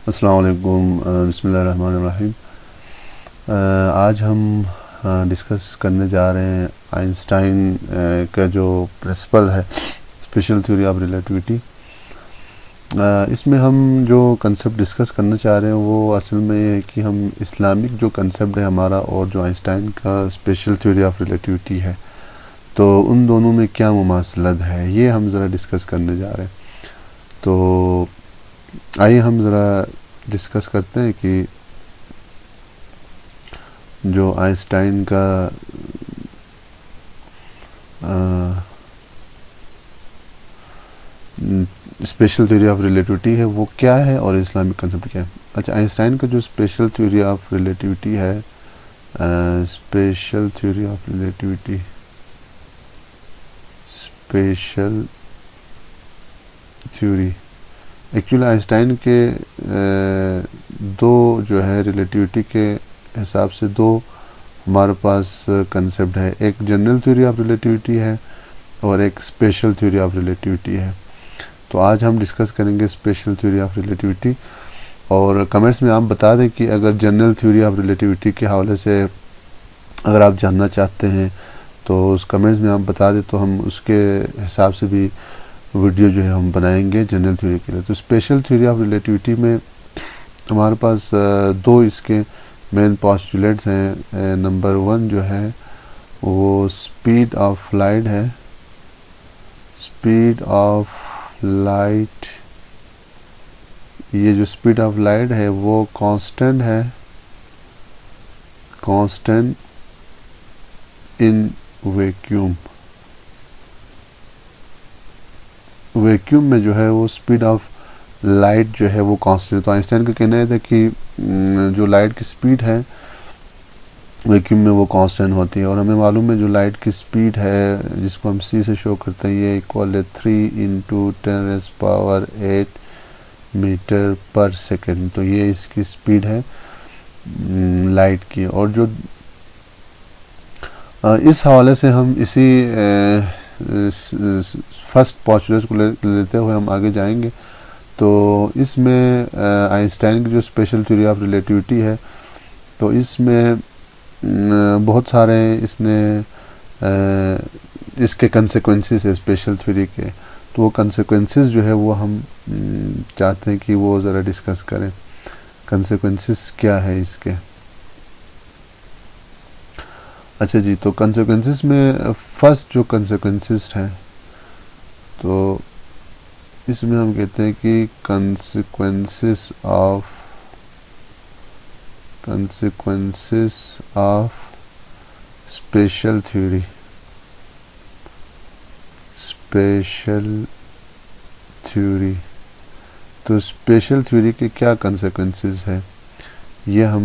السلام علیکم، بسم اللہ الرحمن الرحیم۔ آج ہم ڈسکس کرنے جا رہے ہیں آئنسٹائن کا جو پرنسپل ہے اسپیشل تھیوری آف ریلیٹیوٹی۔ اس میں ہم جو کنسیپٹ ڈسکس کرنا چاہ رہے ہیں وہ اصل میں یہ ہے کہ ہم اسلامک جو کنسیپٹ ہے ہمارا اور جو آئنسٹائن کا اسپیشل تھیوری آف ریلیٹیوٹی ہے، تو ان دونوں میں کیا مماثلت ہے، یہ ہم ذرا ڈسکس کرنے جا رہے ہیں۔ تو آئیے ہم ذرا ڈسکس کرتے ہیں کہ جو آئنسٹائن کا اسپیشل تھیوری آف ریلیٹیوٹی ہے وہ کیا ہے اور اسلامک کنسیپٹ کیا ہے۔ اچھا، آئنسٹائن کا جو اسپیشل تھیوری آف ریلیٹیوٹی ہے، special theory of relativity, special theory actually Einstein کے دو جو ہے ریلیٹیوٹی کے حساب سے دو ہمارے پاس کنسیپٹ ہے، ایک جنرل تھیوری آف ریلیٹیوٹی ہے اور ایک اسپیشل تھیوری آف ریلیٹیوٹی ہے۔ تو آج ہم ڈسکس کریں گے اسپیشل تھیوری آف ریلیٹیوٹی، اور کمنٹس میں آپ بتا دیں کہ اگر جنرل تھیوری آف ریلیٹیوٹی کے حوالے سے اگر آپ جاننا چاہتے ہیں تو اس کمنٹس میں آپ بتا دیں تو ہم اس کے حساب سے بھی ویڈیو جو ہے ہم بنائیں گے جنرل تھیوری کے لیے۔ تو اسپیشل تھیوری آف ریلیٹیوٹی میں ہمارے پاس دو اس کے مین پاسٹولیٹس ہیں۔ نمبر 1 جو ہے وہ اسپیڈ آف لائٹ ہے، اسپیڈ آف لائٹ، یہ جو اسپیڈ آف لائٹ ہے وہ کانسٹنٹ ہے، کانسٹنٹ ان ویکیوم، ویکیوم میں جو ہے وہ اسپیڈ آف لائٹ جو ہے وہ کانسٹنٹ۔ تو آئنسٹائن کا کہنا ہے تھا کہ جو لائٹ کی اسپیڈ ہے ویکیوم میں وہ کانسٹنٹ ہوتی ہے، اور ہمیں معلوم ہے جو لائٹ کی اسپیڈ ہے جس کو ہم سی سے شو کرتے ہیں یہ ایکول ہے 3 × 10⁸ میٹر پر سیکنڈ۔ تو یہ اس کی اسپیڈ ہے لائٹ کی، اور جو اس حوالے سے ہم اسی فرسٹ پاسٹولیٹ کو لیتے ہوئے ہم آگے جائیں گے۔ تو اس میں آئنسٹائن کی جو اسپیشل تھیوری آف ریلیٹیوٹی ہے تو اس میں بہت سارے اس کے کنسیکوینسز ہے اسپیشل تھیوری کے، تو وہ کنسیکوینسز جو ہے وہ ہم چاہتے ہیں کہ وہ ذرا ڈسکس کریں، کنسیکوینسز کیا ہے اس کے۔ اچھا جی، تو کنسیکوینسز میں فرسٹ جو کنسیکوینسز ہیں تو اس میں ہم کہتے ہیں کہ consequences of special theory, special theory. تو اسپیشل تھیوری کے کیا کنسیکوینسز ہیں یہ ہم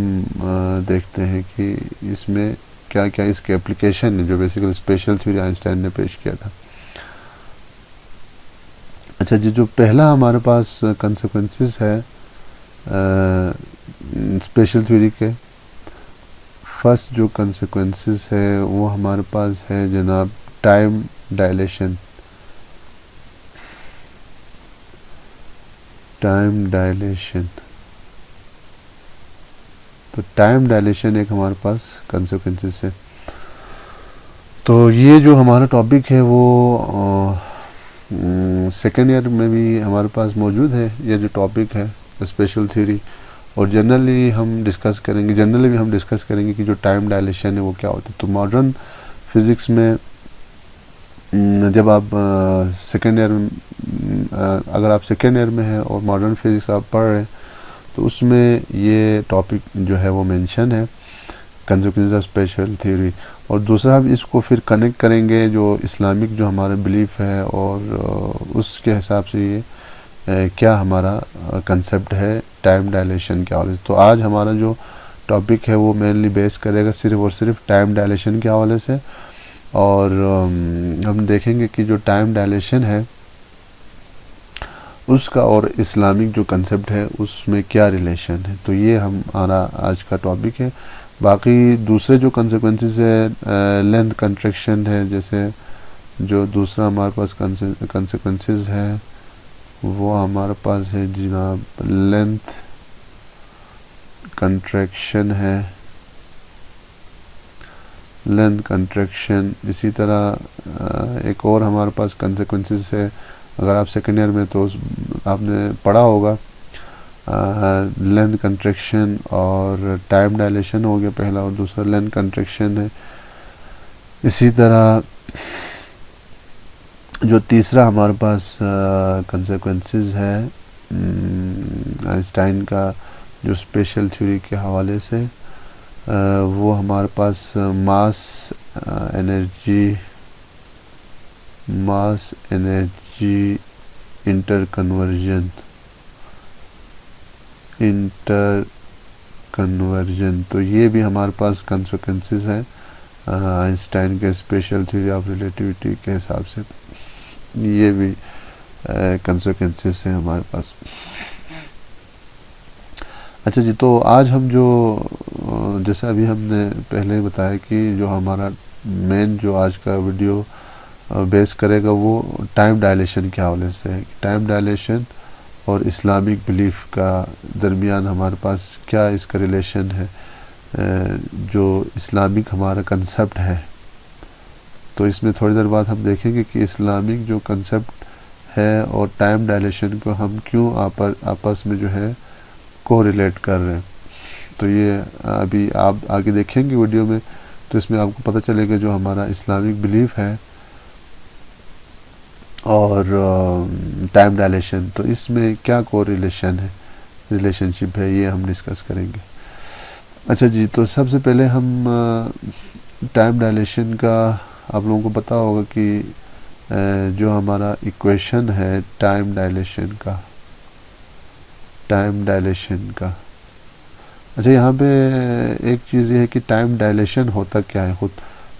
دیکھتے ہیں کہ اس میں کیا کیا اس کے اپلیکیشن ہے جو بیسیکل اسپیشل تھیوری آئنسٹائن نے پیش کیا تھا۔ اچھا جی، جو پہلا ہمارے پاس کنسیکوینسز ہے اسپیشل تھیوری کے، فرسٹ جو کنسیکوینسز ہے وہ ہمارے پاس ہے جناب ٹائم ڈائلیشن، ٹائم ڈائلیشن۔ تو ٹائم ڈائلیشن ایک ہمارے پاس کنسیکوینسز ہے۔ تو یہ جو ہمارا ٹاپک ہے وہ سیکنڈ ایئر میں بھی ہمارے پاس موجود ہے، یہ جو ٹاپک ہے اسپیشل تھیوری، اور جنرلی ہم ڈسکس کریں گے، جنرلی بھی ہم ڈسکس کریں گے کہ جو ٹائم ڈائلیشن ہے وہ کیا ہوتا ہے۔ تو ماڈرن فزکس میں جب آپ سیکنڈ ایئر اگر آپ سیکنڈ ایئر میں ہیں اور ماڈرن فزکس آپ پڑھ رہے ہیں تو اس میں یہ ٹاپک جو ہے وہ مینشن ہے، کنسیکوینسز آف اسپیشل تھیوری۔ اور دوسرا ہم اس کو پھر کنیکٹ کریں گے جو اسلامک جو ہمارا بلیف ہے اور اس کے حساب سے یہ کیا ہمارا کنسیپٹ ہے ٹائم ڈائلیشن کے حوالے سے۔ تو آج ہمارا جو ٹاپک ہے وہ مینلی بیس کرے گا صرف اور صرف ٹائم ڈائلیشن کے حوالے سے، اور ہم دیکھیں گے کہ جو ٹائم ڈائلیشن ہے اس کا اور اسلامک جو کنسیپٹ ہے اس میں کیا ریلیشن ہے۔ تو یہ ہمارا آج کا ٹاپک ہے۔ باقی دوسرے جو کنسیکوینسز ہے لینتھ کنٹریکشن ہے، جیسے جو دوسرا ہمارے پاس کنسیکوینسز ہے وہ ہمارے پاس ہے جناب لینتھ کنٹریکشن ہے، لینتھ کنٹریکشن. اسی طرح ایک اور ہمارے پاس کنسیکوینسز ہے. اگر آپ سیکنڈ ایئر میں تو آپ نے پڑھا ہوگا لینتھ کنٹریکشن اور ٹائم ڈائلیشن ہو گیا پہلا، اور دوسرا لینتھ کنٹریکشن ہے. اسی طرح جو تیسرا ہمارے پاس کنسیکوینسز ہے آئنسٹائن کا جو اسپیشل تھیوری کے حوالے سے، وہ ہمارے پاس ماس انرجی انٹر کنورژن. تو یہ بھی ہمارے پاس کنسیکوینسز ہیں آئنسٹائن کے اسپیشل تھیوری آف ریلیٹیوٹی کے حساب سے. یہ بھی کنسیکوینسز ہیں ہمارے پاس. اچھا جی، تو آج ہم جو جیسے ابھی ہم نے پہلے بتایا کہ جو ہمارا مین جو آج کا ویڈیو بیس کرے گا وہ ٹائم ڈائلیشن کے حوالے سے ہے. ٹائم ڈائلیشن اور اسلامک بلیف کا درمیان ہمارے پاس کیا اس کا ریلیشن ہے، جو اسلامک ہمارا کنسیپٹ ہے. تو اس میں تھوڑی دیر بعد ہم دیکھیں گے کہ اسلامک جو کنسیپٹ ہے اور ٹائم ڈائلیشن کو ہم کیوں آپس میں جو ہے کو ریلیٹ کر رہے ہیں. تو یہ ابھی آپ آگے دیکھیں گے ویڈیو میں، تو اس میں آپ کو پتہ چلے گا جو ہمارا اسلامک بلیف ہے اور ٹائم ڈائلیشن، تو اس میں کیا کو ریلیشن شپ ہے، یہ ہم ڈسکس کریں گے. اچھا جی، تو سب سے پہلے ہم ٹائم ڈائلیشن کا آپ لوگوں کو پتہ ہوگا کہ جو ہمارا ایکویشن ہے ٹائم ڈائلیشن کا. اچھا، یہاں پہ ایک چیز یہ ہے کہ ٹائم ڈائلیشن ہوتا کیا ہے خود.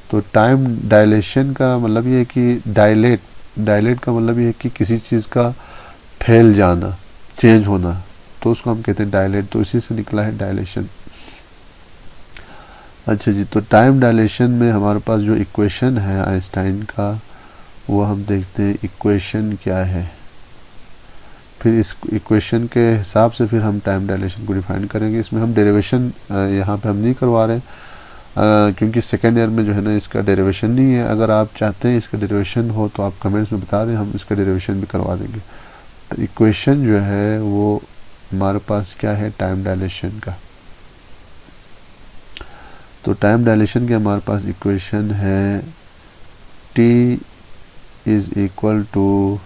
تو ٹائم ڈائلیشن کا مطلب یہ ہے کہ ڈائلیٹ کا مطلب یہ ہے کہ کسی چیز کا پھیل جانا، چینج ہونا، تو اس کو ہم کہتے ہیں ڈائلیٹ. تو اسی سے نکلا ہے ڈائلیشن. اچھا جی، تو ٹائم ڈائلیشن میں ہمارے پاس جو ایکویشن ہے آئنسٹائن کا، وہ ہم دیکھتے ہیں ایکویشن کیا ہے. پھر اس ایکویشن کے حساب سے پھر ہم ٹائم ڈائلیشن کو ڈیفائن کریں گے. اس میں ہم ڈیریویشن یہاں پہ ہم نہیں کروا رہے کیونکہ سیکنڈ ایئر میں جو ہے نا اس کا ڈیریویشن نہیں ہے. اگر آپ چاہتے ہیں اس کا ڈیریویشن ہو تو آپ کمنٹس میں بتا دیں، ہم اس کا ڈیریویشن بھی کروا دیں گے. تو ایکویشن جو ہے وہ ہمارے پاس کیا ہے ٹائم ڈائلیشن کا. تو ٹائم ڈائلیشن کے ہمارے پاس ایکویشن ہے T is equal to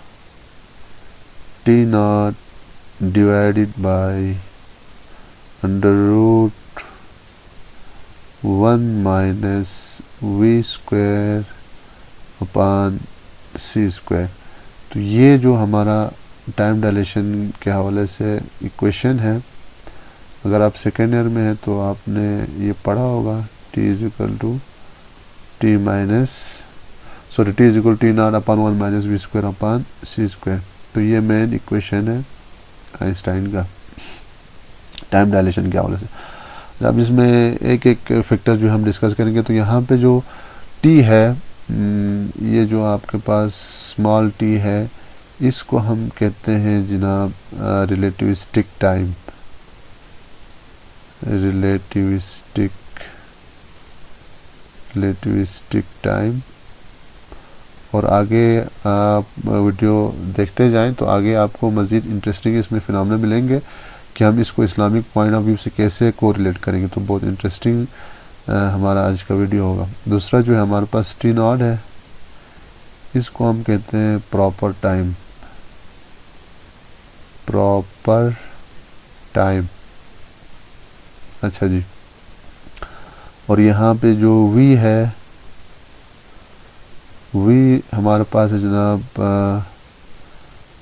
T naught divided by under root 1 minus V square upon C square. تو یہ جو ہمارا ٹائم ڈائلیشن کے حوالے سے ایکویشن ہے، اگر آپ سیکنڈ ایئر میں ہیں تو آپ نے یہ پڑھا ہوگا T is equal to T is equal to T naught upon 1 minus V square upon C square. تو یہ مین ایکویشن ہے آئنسٹائن کا ٹائم ڈائلیشن کے حوالے سے. اب اس میں ایک فیکٹر جو ہم ڈسکس کریں گے. تو یہاں پہ جو T ہے، یہ جو آپ کے پاس اسمال T ہے، اس کو ہم کہتے ہیں جناب ریلیٹیوسٹک ٹائم. اور آگے آپ ویڈیو دیکھتے جائیں تو آگے آپ کو مزید انٹرسٹنگ اس میں فنامنا ملیں گے کہ ہم اس کو اسلامک پوائنٹ آف ویو سے کیسے کو ریلیٹ کریں گے. تو بہت انٹرسٹنگ ہمارا آج کا ویڈیو ہوگا. دوسرا جو ہے ہمارے پاس T naught ہے، اس کو ہم کہتے ہیں پراپر ٹائم. اچھا جی، اور یہاں پہ جو V ہے، V ہمارے پاس ہے جناب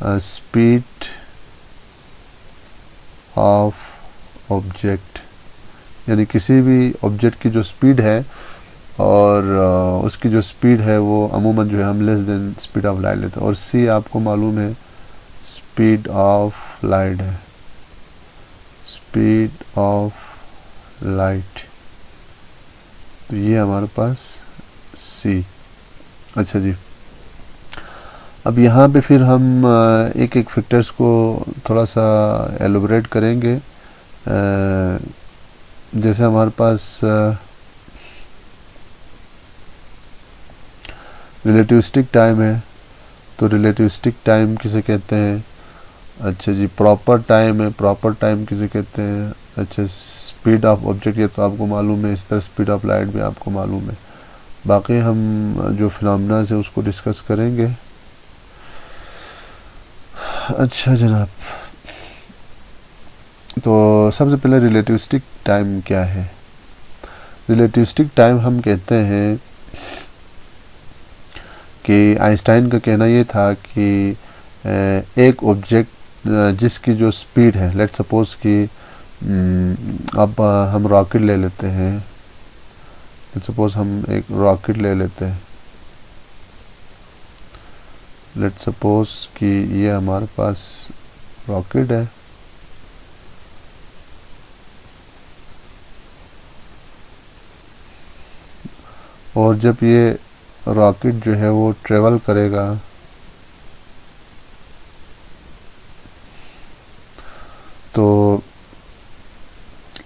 اسپیڈ آف آبجیکٹ، یعنی کسی بھی آبجیکٹ کی جو اسپیڈ ہے اور اس کی جو اسپیڈ ہے وہ عموماً جو ہے ہم لیس دین اسپیڈ آف لائٹ لیتے ہیں. اور C آپ کو معلوم ہے اسپیڈ آف لائٹ ہے، اسپیڈ آف لائٹ. تو یہ ہمارے پاس C. اچھا جی، اب یہاں پہ پھر ہم ایک فیکٹرز کو تھوڑا سا ایلوبریٹ کریں گے جیسے ہمارے پاس ریلیٹیوسٹک ٹائم ہے، تو ریلیٹیوسٹک ٹائم کسے کہتے ہیں؟ اچھا جی، پراپر ٹائم ہے، پراپر ٹائم کسے کہتے ہیں؟ اچھا، اسپیڈ آف آبجیکٹ یہ تو آپ کو معلوم ہے، اس طرح اسپیڈ آف لائٹ بھی آپ کو معلوم ہے۔ باقی ہم جو فنامناز ہے اس کو ڈسکس کریں گے۔ اچھا جناب، تو سب سے پہلے ریلیٹیوسٹک ٹائم کیا ہے؟ ریلیٹیوسٹک ٹائم ہم کہتے ہیں کہ آئنسٹائن کا کہنا یہ تھا کہ ایک آبجیکٹ جس کی جو سپیڈ ہے، لیٹ سپوز کہ اب ہم راکٹ لے لیتے ہیں، لیٹ سپوز ہم ایک راکٹ لے لیتے ہیں، لیٹ سپوز کہ یہ ہمارے پاس راکٹ ہے، اور جب یہ راکٹ جو ہے وہ ٹریول کرے گا تو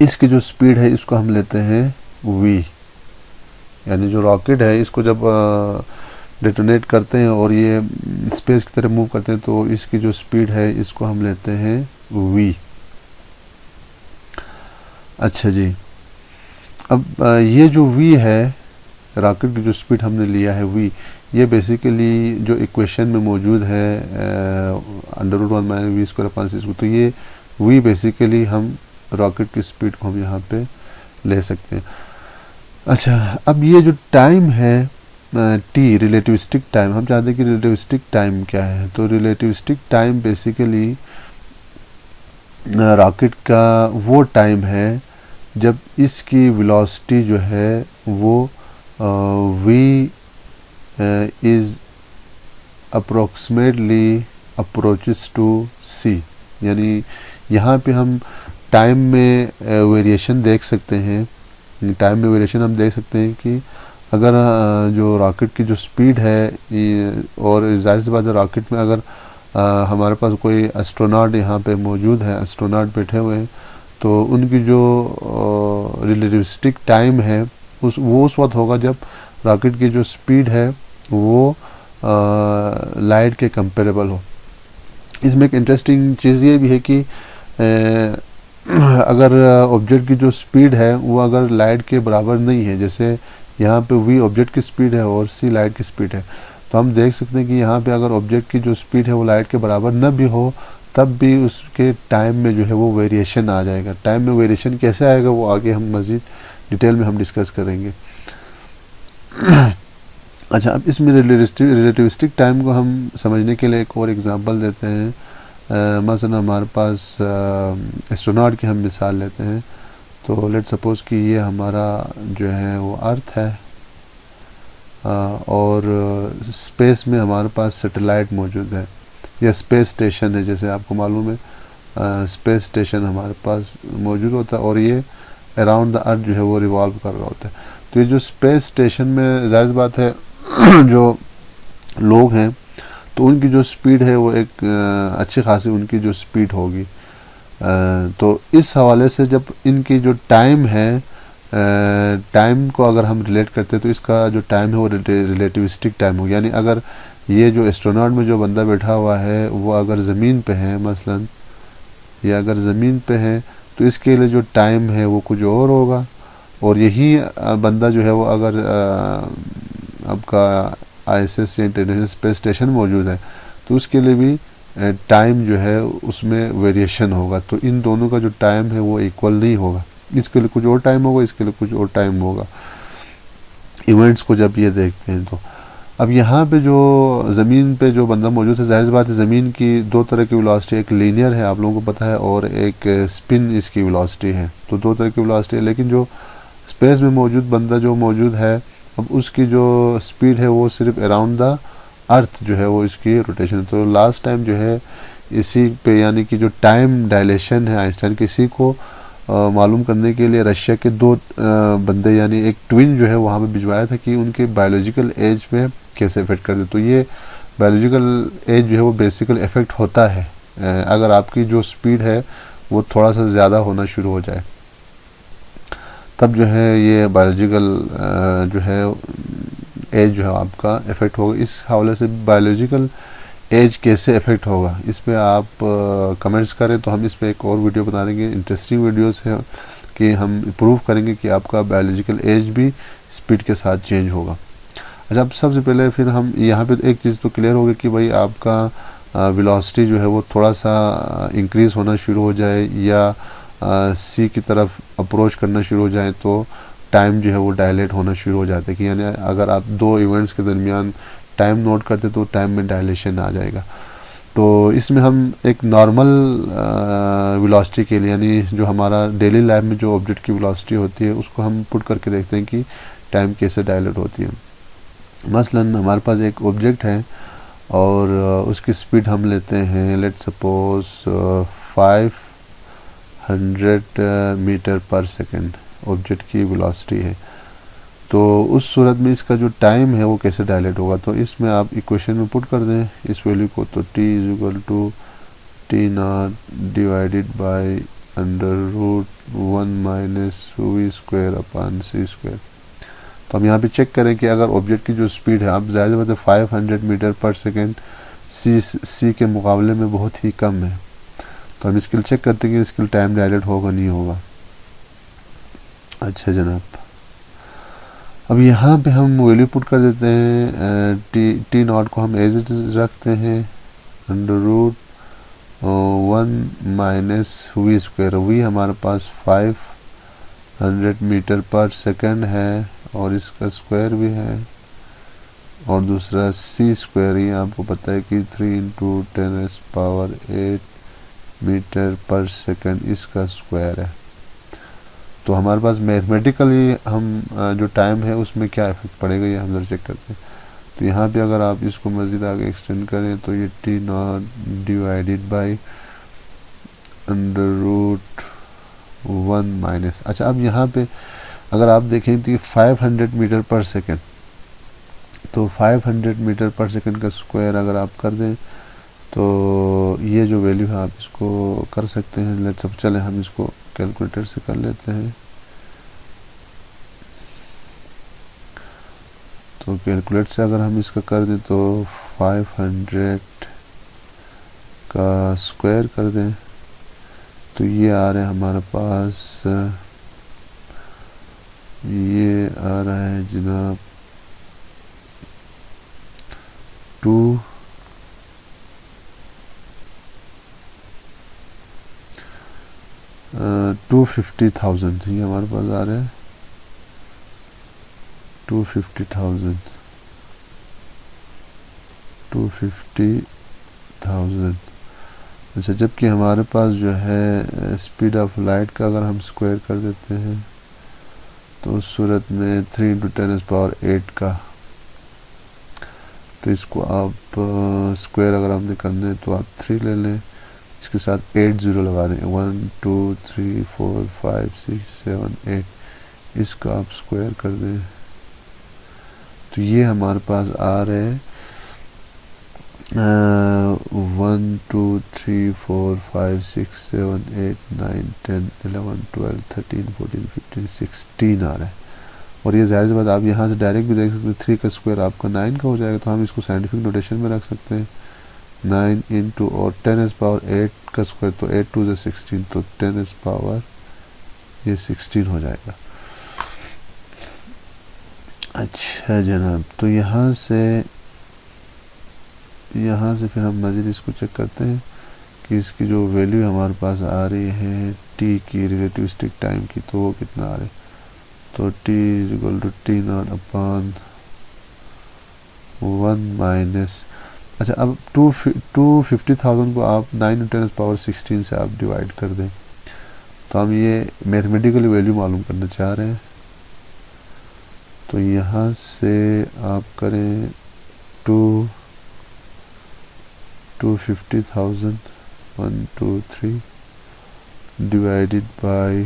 اس کی جو سپیڈ ہے اس کو ہم لیتے ہیں وی، یعنی جو راکٹ ہے اس کو جب ڈیٹونیٹ کرتے ہیں اور یہ اسپیس کی طرف موو کرتے ہیں تو اس کی جو سپیڈ ہے اس کو ہم لیتے ہیں وی۔ اچھا جی، اب یہ جو وی ہے، راکٹ کی جو سپیڈ ہم نے لیا ہے وی، یہ بیسیکلی جو ایکویشن میں موجود ہے √1 - v²/c²، تو یہ وی بیسیکلی ہم راکٹ کی سپیڈ کو ہم یہاں پہ لے سکتے ہیں۔ اچھا، اب یہ جو ٹائم ہے ٹی، ریلیٹیوسٹک ٹائم، ہم چاہتے ہیں کہ ریلیٹیوسٹک ٹائم کیا ہے، تو ریلیٹیوسٹک ٹائم بیسیکلی راکٹ کا وہ ٹائم ہے جب اس کی ویلوسٹی جو ہے وہ وی از اپروکسیمیٹلی اپروچز ٹو سی، یعنی یہاں پہ ہم ٹائم میں ویریشن دیکھ سکتے ہیں، ٹائم میں ویریشن ہم دیکھ سکتے ہیں کہ اگر جو راکٹ کی جو سپیڈ ہے، اور ظاہر سی بات ہے راکٹ میں اگر ہمارے پاس کوئی اسٹروناٹ یہاں پہ موجود ہے، اسٹروناٹ بیٹھے ہوئے ہیں، تو ان کی جو ریلیٹیوسٹک ٹائم ہے وہ اس وقت ہوگا جب راکٹ کی جو سپیڈ ہے وہ لائٹ کے کمپیریبل ہو۔ اس میں ایک انٹرسٹنگ چیز یہ بھی ہے کہ اگر آبجیکٹ کی جو سپیڈ ہے وہ اگر لائٹ کے برابر نہیں ہے، جیسے یہاں پہ وی آبجیکٹ کی سپیڈ ہے اور سی لائٹ کی سپیڈ ہے، تو ہم دیکھ سکتے ہیں کہ یہاں پہ اگر آبجیکٹ کی جو سپیڈ ہے وہ لائٹ کے برابر نہ بھی ہو تب بھی اس کے ٹائم میں جو ہے وہ ویریشن آ جائے گا۔ ٹائم میں ویریشن کیسے آئے گا وہ آگے ہم مزید ڈیٹیل میں ہم ڈسکس کریں گے۔ اچھا، اب اس میں ریلیٹیوسٹک ٹائم کو ہم سمجھنے کے لیے ایک اور ایگزامپل دیتے ہیں۔ مثلا ہمارے پاس ایسٹروناٹ کی ہم مثال لیتے ہیں، تو لیٹ سپوز کہ یہ ہمارا جو ہے وہ ارتھ ہے، اور اسپیس میں ہمارے پاس سیٹلائٹ موجود ہے یا اسپیس اسٹیشن ہے، جیسے آپ کو معلوم ہے اسپیس اسٹیشن ہمارے پاس موجود ہوتا ہے اور یہ اراؤنڈ دا ارتھ جو ہے وہ ریوالو کر رہا ہوتا ہے۔ تو یہ جو اسپیس اسٹیشن میں ظاہر بات ہے جو لوگ ہیں تو ان کی جو سپیڈ ہے وہ ایک اچھی خاصی ان کی جو سپیڈ ہوگی، تو اس حوالے سے جب ان کی جو ٹائم ہے، ٹائم کو اگر ہم ریلیٹ کرتے ہیں تو اس کا جو ٹائم ہے وہ ریلیٹیوسٹک ٹائم ہو، یعنی اگر یہ جو ایسٹروناٹ میں جو بندہ بیٹھا ہوا ہے وہ اگر زمین پہ ہے مثلا، یا اگر زمین پہ ہے تو اس کے لیے جو ٹائم ہے وہ کچھ اور ہوگا، اور یہی بندہ جو ہے وہ اگر آپ کا ISS یا انٹرنیشنل اسپیس اسٹیشن موجود ہے تو اس کے لیے بھی ٹائم جو ہے اس میں ویریشن ہوگا، تو ان دونوں کا جو ٹائم ہے وہ ایکول نہیں ہوگا، اس کے لیے کچھ اور ٹائم ہوگا، اس کے لیے کچھ اور ٹائم ہوگا ایونٹس کو جب یہ دیکھتے ہیں۔ تو اب یہاں پہ جو زمین پہ جو بندہ موجود ہے، ظاہر بات ہے زمین کی دو طرح کی ویلوسٹی، ایک لینئر ہے آپ لوگوں کو پتہ ہے، اور ایک اسپن اس کی ویلوسٹی ہے، تو دو طرح کی ویلوسٹی ہے، لیکن جو اسپیس میں موجود بندہ جو موجود ہے اب اس کی جو سپیڈ ہے وہ صرف اراؤنڈ دا ارتھ جو ہے وہ اس کی روٹیشن ہے۔ تو لاسٹ ٹائم جو ہے اسی پہ یعنی کہ جو ٹائم ڈائلیشن ہے آئنسٹائن کے، اسی کو معلوم کرنے کے لیے رشیا کے دو بندے یعنی ایک ٹوین جو ہے وہاں پہ بھجوایا تھا کہ ان کے بایولوجیکل ایج پہ کیسے افیکٹ کرتے، تو یہ بایولوجیکل ایج جو ہے وہ بیسیکل افیکٹ ہوتا ہے اگر آپ کی جو سپیڈ ہے وہ تھوڑا سا زیادہ ہونا شروع ہو جائے۔ تب جو ہے یہ بایولوجیکل جو ہے ایج جو ہے آپ کا افیکٹ ہوگا. اس حوالے سے بایولوجیکل ایج کیسے افیکٹ ہوگا اس پہ آپ کمنٹس کریں تو ہم اس پہ ایک اور ویڈیو بنا دیں گے. انٹرسٹنگ ویڈیوز ہیں کہ ہم پروف کریں گے کہ آپ کا بایولوجیکل ایج بھی اسپیڈ کے ساتھ چینج ہوگا. اچھا اب سب سے پہلے پھر ہم یہاں پہ ایک چیز تو کلیئر ہوگی کہ بھائی آپ کا ویلوسٹی جو ہے وہ تھوڑا سا انکریز ہونا شروع ہو جائے یا سی کی طرف اپروچ کرنا شروع ہو جائے تو ٹائم جو ہے وہ ڈائلیٹ ہونا شروع ہو جاتا ہے. کہ یعنی اگر آپ دو ایونٹس کے درمیان ٹائم نوٹ کرتے تو ٹائم میں ڈائلیشن آ جائے گا. تو اس میں ہم ایک نارمل ویلوسٹی کے لیے یعنی جو ہمارا ڈیلی لائف میں جو آبجیکٹ کی ویلوسٹی ہوتی ہے اس کو ہم پٹ کر کے دیکھتے ہیں کہ ٹائم کیسے ڈائلیٹ ہوتی ہے. مثلاً ہمارے پاس ایک آبجیکٹ ہے اور اس کی سپیڈ ہم لیتے ہیں let suppose 500 metre per second object کی ویلوسٹی ہے. تو اس صورت میں اس کا جو ٹائم ہے وہ کیسے ڈائلیٹ ہوگا تو اس میں آپ ایکویشن میں پٹ کر دیں اس ویلیو کو تو t = t0 divided by √1 - v²/c². تو ہم یہاں پہ چیک کریں کہ اگر آبجیکٹ کی جو سپیڈ ہے اب ظاہر بات ہے 500 میٹر پر سیکنڈ سی کے مقابلے میں بہت ہی کم ہے. تو ہم اس کے لیے چیک کرتے ہیں کہ اس کے لیے ٹائم ڈائلیٹ ہوگا نہیں ہوگا. اچھا جناب اب یہاں پہ ہم ویلیو پٹ کر دیتے ہیں t0 کو ہم ایز اٹ از رکھتے ہیں √1 - v². v ہمارے پاس 500 میٹر پر سیکنڈ ہے اور اس کا اسکوائر بھی ہے اور دوسرا c². یہ آپ کو پتہ ہے کہ 3 × 10⁸ میٹر پر سیکنڈ اس کا اسکوائر ہے. تو ہمارے پاس میتھمیٹیکلی ہم جو ٹائم ہے اس میں کیا افیکٹ پڑے گا یہ ہم ذرا چیک کرتے ہیں. تو یہاں پہ اگر آپ اس کو مزید آگے ایکسٹینڈ کریں تو یہ t0 ڈیوائڈیڈ بائی √1 - اچھا اب یہاں پہ اگر آپ دیکھیں تو 500 میٹر پر سیکنڈ تو 500 میٹر پر سیکنڈ کا اسکوائر اگر آپ کر دیں تو یہ جو ویلیو ہے آپ اس کو کر سکتے ہیں. لیٹس اب چلیں ہم اس کو کیلکولیٹر سے کر لیتے ہیں. تو کیلکولیٹ سے اگر ہم اس کا کر دیں تو 500 کا اسکوائر کر دیں تو یہ آ رہا ہے ہمارے پاس یہ آ رہا ہے جناب 250,000. یہ ہمارے پاس آ رہا ہے 250,000. اچھا جبکہ ہمارے پاس جو ہے اسپیڈ آف لائٹ کا اگر ہم اسکوائر کر دیتے ہیں تو اس صورت میں 3 × 10⁸ کا تو اس کو آپ اسکوائر اگر ہم نے کرنا ہے تو آپ 3 لے لیں اس کے ساتھ 8 0 لگا دیں 1 2 3 4 5 6 7 8 اس کا آپ اسکوائر کر دیں تو یہ ہمارے پاس آ رہے 1 2 3 4 5 6 7 8 9 10 11 12 13 14 15 16 آ رہا ہے. اور یہ ظاہر سی بات آپ یہاں سے ڈائریکٹ بھی دیکھ سکتے ہیں 3 کا اسکوائر آپ کا 9 کا ہو جائے گا تو ہم اس کو سائنٹیفک نوٹیشن میں رکھ سکتے ہیں 9 انٹو اور 10⁸ کا اسکوائر تو 8 2 16 تو 10⁸ یہ 16 ہو جائے گا. اچھا جناب تو یہاں سے پھر ہم مزید اس کو چیک کرتے ہیں کہ اس کی جو ویلیو ہمارے پاس آ رہی ہے ٹی کی ریلیٹیوسٹک ٹائم کی تو وہ کتنا آ رہا ہے تو t = t0/1 - اچھا اب 250,000 کو آپ 9 × 10⁻16 سے آپ ڈیوائڈ کر دیں تو ہم یہ میتھمیٹیکلی ویلیو معلوم کرنا چاہ رہے ہیں. تو یہاں سے آپ کریں 250,000 1 2 3 ڈیوائڈیڈ بائی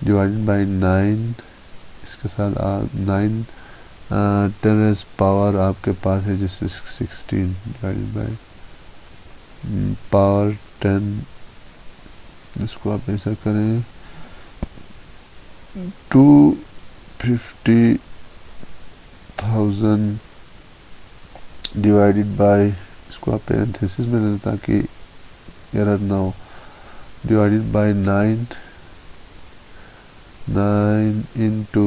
9 اس کے ساتھ 9 10⁻ آپ کے پاس ہے جس سے 16 ڈیوائڈیڈ بائی پاور 10 اس کو آپ ایسا کریں 250,000 ڈیوائڈیڈ بائی، اس کو آپ پیرنتھیسس میں لیں تاکہ ایرر نہ ہو، divided by 9 into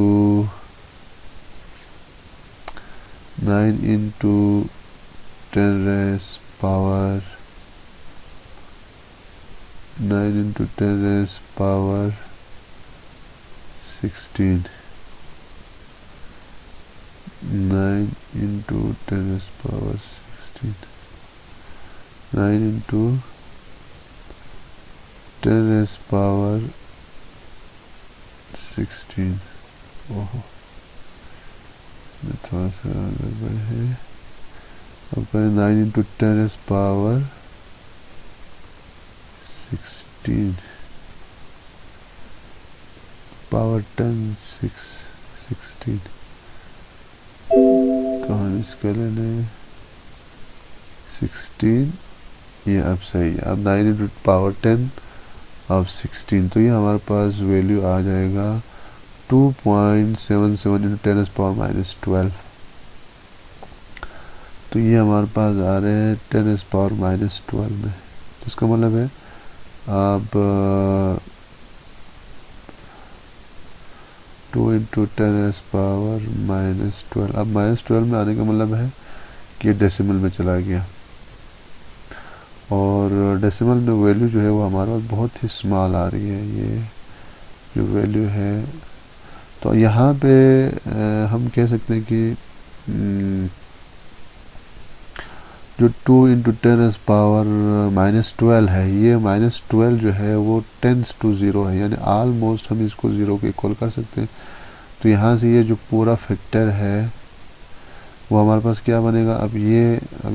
10 raised power 16. 9 into 10 raised power 16. 9 into 10 raised power 16. اوہ اس میں تھوڑا سا گڑبڑ ہے، اب کریں 9 into 10 raised power 16 پاور 16. تو ہم اس کے لیں 16، یہ اب صحیح ہے، اب 9 into power 10 اب 16، تو یہ ہمارے پاس ویلیو آ جائے گا 2.77 into 10 raised power minus 12. تو یہ ہمارے پاس آ رہے ہیں 10 raised power minus 12 میں، تو اس کا مطلب ہے اب 2 into 10 raised power minus 12، اب minus 12 میں آنے کا مطلب ہے کہ یہ ڈیسیمل میں چلا گیا، اور ڈیسیمل میں ویلیو جو ہے وہ ہمارے پاس بہت ہی اسمال آ رہی ہے، یہ جو ویلیو ہے، تو یہاں پہ ہم کہہ سکتے ہیں کہ جو 2 into 10 raised power minus 12 ہے، یہ minus 12 جو ہے وہ tends to 0 ہے، یعنی آلموسٹ ہم اس کو 0 کے ایکول کر سکتے ہیں، تو یہاں سے یہ جو پورا فیکٹر ہے وہ ہمارے پاس کیا بنے گا، اب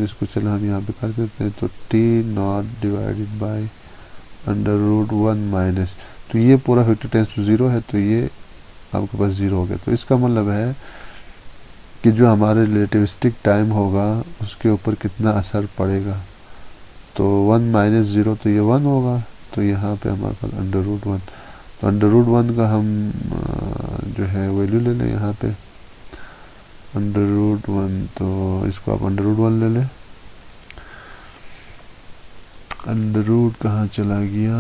اس کو چلو ہم یہاں پہ کر دیتے ہیں، تو T0 ڈیوائیڈیڈ بائی √1 مائنس، تو یہ پورا فیکٹر ٹینس ٹو 0 ہے، تو یہ آپ کے پاس 0 ہو گیا، تو اس کا مطلب ہے کہ جو ہمارے ریلیٹیوسٹک ٹائم ہوگا اس کے اوپر کتنا اثر پڑے گا، تو 1 مائنس 0 تو یہ 1 ہوگا، تو یہاں پہ ہمارے پاس √1، تو √1 کا ہم جو ہے ویلیو لے لیں یہاں پہ √1، تو اس کو آپ √1 لے لیں، انڈر روٹ کہاں چلا گیا،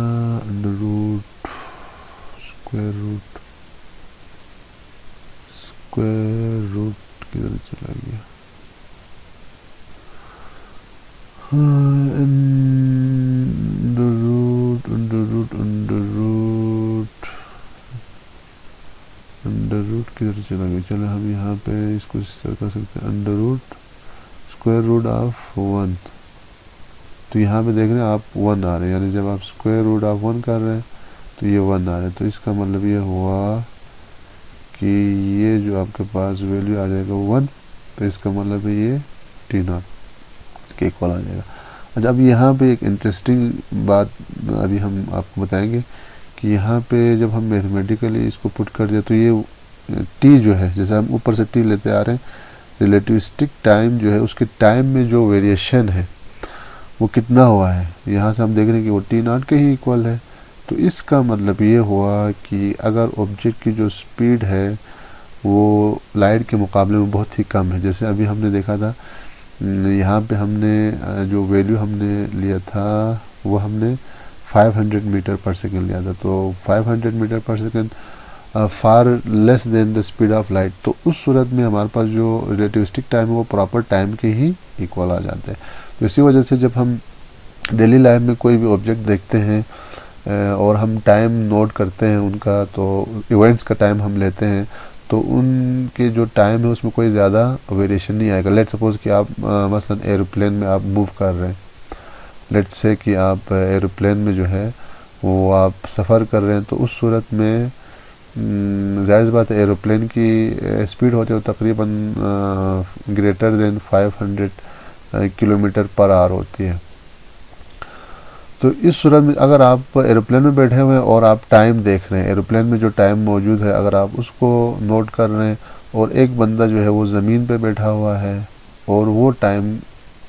اسکوائر روٹ کدھر چلا گیا، انڈر روٹ کدھر چلا گیا، چلو ہم یہاں پہ اس کو اس طرح کر سکتے ہیں، اسکوائر روٹ آف 1، تو یہاں پہ دیکھ رہے ہیں آپ 1 آ رہے ہیں، یعنی جب آپ اسکوائر روٹ آف 1 کر رہے ہیں تو یہ 1 آ رہے ہیں، تو اس کا مطلب یہ ہوا کہ یہ جو آپ کے پاس ویلیو آ جائے گا 1، تو اس کا مطلب ہے یہ T0 کے ایکول آ جائے گا۔ اچھا، اب یہاں پہ ایک انٹرسٹنگ بات ابھی ہم آپ کو بتائیں گے کہ یہاں پہ جب ہم میتھمیٹیکلی اس کو پٹ کر دیں تو یہ T جو ہے، جیسے ہم اوپر سے T لیتے آ رہے ہیں، ریلیٹیوسٹک ٹائم جو ہے اس کے ٹائم میں جو ویریشن ہے وہ کتنا ہوا ہے، یہاں سے ہم دیکھ رہے ہیں کہ وہ T0 کے ہی ایکول ہے، تو اس کا مطلب یہ ہوا کہ اگر آبجیکٹ کی جو سپیڈ ہے وہ لائٹ کے مقابلے میں بہت ہی کم ہے، جیسے ابھی ہم نے دیکھا تھا یہاں پہ ہم نے جو ویلیو ہم نے لیا تھا وہ ہم نے 500 میٹر پر سیکنڈ لیا تھا، تو 500 metre per second far less than the speed of light, تو اس صورت میں ہمارے پاس جو ریلیٹیوسٹک ٹائم ہے وہ پراپر ٹائم کے ہی ایکول آ جاتا ہے، تو اسی وجہ سے جب ہم ڈیلی لائف میں کوئی بھی آبجیکٹ دیکھتے ہیں اور ہم ٹائم نوٹ کرتے ہیں ان کا، تو ایونٹس کا ٹائم ہم لیتے ہیں، تو ان کے جو ٹائم ہے اس میں کوئی زیادہ ویریشن نہیں آئے گا۔ لیٹ سپوز کہ آپ مثلا ایروپلین میں آپ موو کر رہے ہیں، لیٹ سے کہ آپ ایروپلین میں جو ہے وہ آپ سفر کر رہے ہیں، تو اس صورت میں ظاہر سی بات ہے ایروپلین کی اسپیڈ ہوتی ہے تقریباً گریٹر دین 500 کلومیٹر پر آور ہوتی ہے، تو اس صورت میں اگر آپ ایروپلین میں بیٹھے ہوئے ہیں اور آپ ٹائم دیکھ رہے ہیں، ایروپلین میں جو ٹائم موجود ہے اگر آپ اس کو نوٹ کر رہے ہیں، اور ایک بندہ جو ہے وہ زمین پہ بیٹھا ہوا ہے اور وہ ٹائم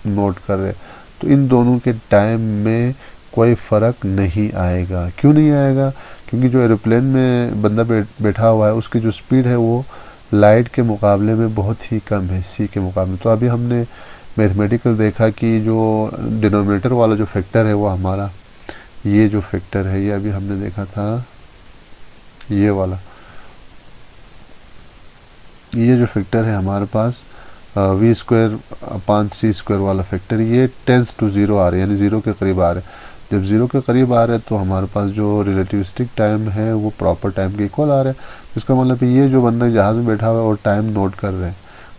نوٹ کر رہے، تو ان دونوں کے ٹائم میں کوئی فرق نہیں آئے گا. کیوں نہیں آئے گا؟ کیونکہ جو ایروپلین میں بندہ بیٹھا ہوا ہے اس کی جو سپیڈ ہے وہ لائٹ کے مقابلے میں بہت ہی کم ہے، سی کے مقابلے. تو ابھی ہم نے میتھمیٹیکل دیکھا کہ جو ڈینومینیٹر والا جو فیکٹر ہے وہ ہمارا یہ جو فیکٹر ہے، یہ ابھی ہم نے دیکھا تھا یہ والا، یہ جو فیکٹر ہے ہمارے پاس وی اسکوائر اپان سی اسکوائر والا فیکٹر، یہ ٹینس ٹو زیرو آ رہا ہے، یعنی زیرو کے قریب آ رہا ہے. جب زیرو کے قریب آ رہا ہے تو ہمارے پاس جو ریلیٹیوسٹک ٹائم ہے وہ پراپر ٹائم کے ایکول آ رہا ہے. اس کا مطلب یہ جو بندہ جہاز میں بیٹھا ہوا ہے اور ٹائم نوٹ کر رہے ہیں،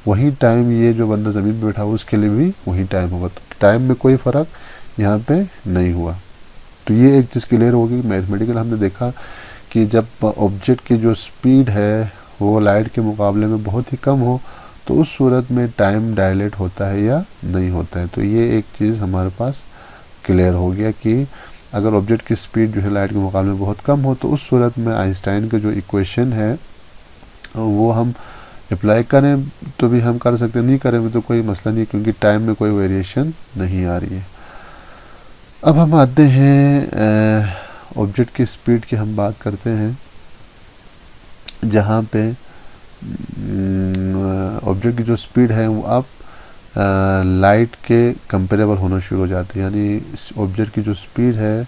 وہی ٹائم یہ جو بندہ زمین پہ بیٹھا ہوا اس کے لیے بھی وہی ٹائم ہوگا. تو ٹائم میں کوئی فرق یہاں پہ نہیں ہوا. تو یہ ایک چیز کلیئر ہوگی. میتھمیٹیکل ہم نے دیکھا کہ جب آبجیکٹ کی جو سپیڈ ہے وہ لائٹ کے مقابلے میں بہت ہی کم ہو تو اس صورت میں ٹائم ڈائلیٹ ہوتا ہے یا نہیں ہوتا ہے. تو یہ ایک چیز ہمارے پاس کلیئر ہو گیا کہ اگر آبجیکٹ کی سپیڈ جو ہے لائٹ کے مقابلے میں بہت کم ہو تو اس صورت میں آئنسٹائن کا جو ایکویشن ہے وہ ہم اپلائی کریں تو بھی ہم کر سکتے ہیں، نہیں کریں بھی تو کوئی مسئلہ نہیں، کیونکہ ٹائم میں کوئی ویریشن نہیں آ رہی ہے. اب ہم آتے ہیں آبجیکٹ کی سپیڈ کی ہم بات کرتے ہیں، جہاں پہ آبجیکٹ کی جو سپیڈ ہے وہ اب لائٹ کے کمپیریبل ہونا شروع ہو جاتی ہے. یعنی آبجیکٹ کی جو سپیڈ ہے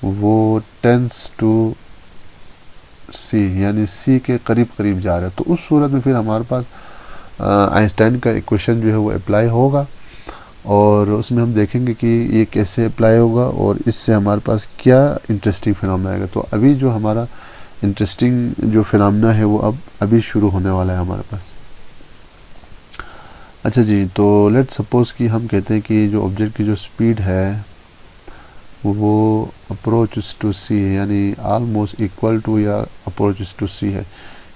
وہ ٹینس ٹو سی، یعنی سی کے قریب قریب جا رہا ہے. تو اس صورت میں پھر ہمارے پاس آئنسٹائن کا ایکویشن جو ہے وہ اپلائی ہوگا، اور اس میں ہم دیکھیں گے کہ یہ کیسے اپلائی ہوگا اور اس سے ہمارے پاس کیا انٹرسٹنگ فینومینا آئے گا. تو ابھی جو ہمارا انٹرسٹنگ جو فینومینا ہے وہ ابھی شروع ہونے والا ہے ہمارے پاس. اچھا جی، تو لیٹ سپوز کہ ہم کہتے ہیں کہ جو آبجیکٹ کی جو سپیڈ ہے وہ اپروچز ٹو سی ہے، یعنی آلموسٹ ایکول ٹو یا اپروچز ٹو سی ہے،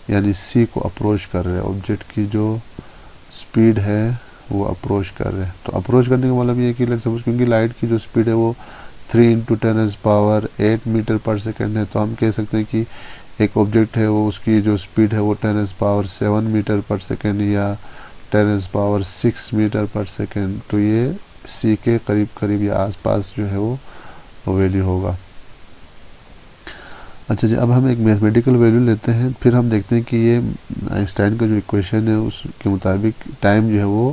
یعنی سی کو اپروچ کر رہے ہیں. آبجیکٹ کی جو سپیڈ ہے وہ اپروچ کر رہے ہیں. تو اپروچ کرنے کا مطلب یہ ہے کہ لیٹ سپوز کیونکہ لائٹ کی جو سپیڈ ہے وہ 3 × 10⁻8 میٹر پر سیکنڈ ہے، تو ہم کہہ سکتے ہیں کہ ایک آبجیکٹ ہے وہ اس کی جو سپیڈ ہے وہ 10⁻7 میٹر پر سیکنڈ یا 10⁻6 میٹر پر سیکنڈ. تو یہ سی کے قریب قریب یا آس پاس جو ہے وہ ویلیو ہوگا. اچھا جی، اب ہم ایک میتھمیٹیکل ویلیو لیتے ہیں، پھر ہم دیکھتے ہیں کہ یہ آئنسٹائن کا جو ایکویشن ہے اس کے مطابق ٹائم جو ہے وہ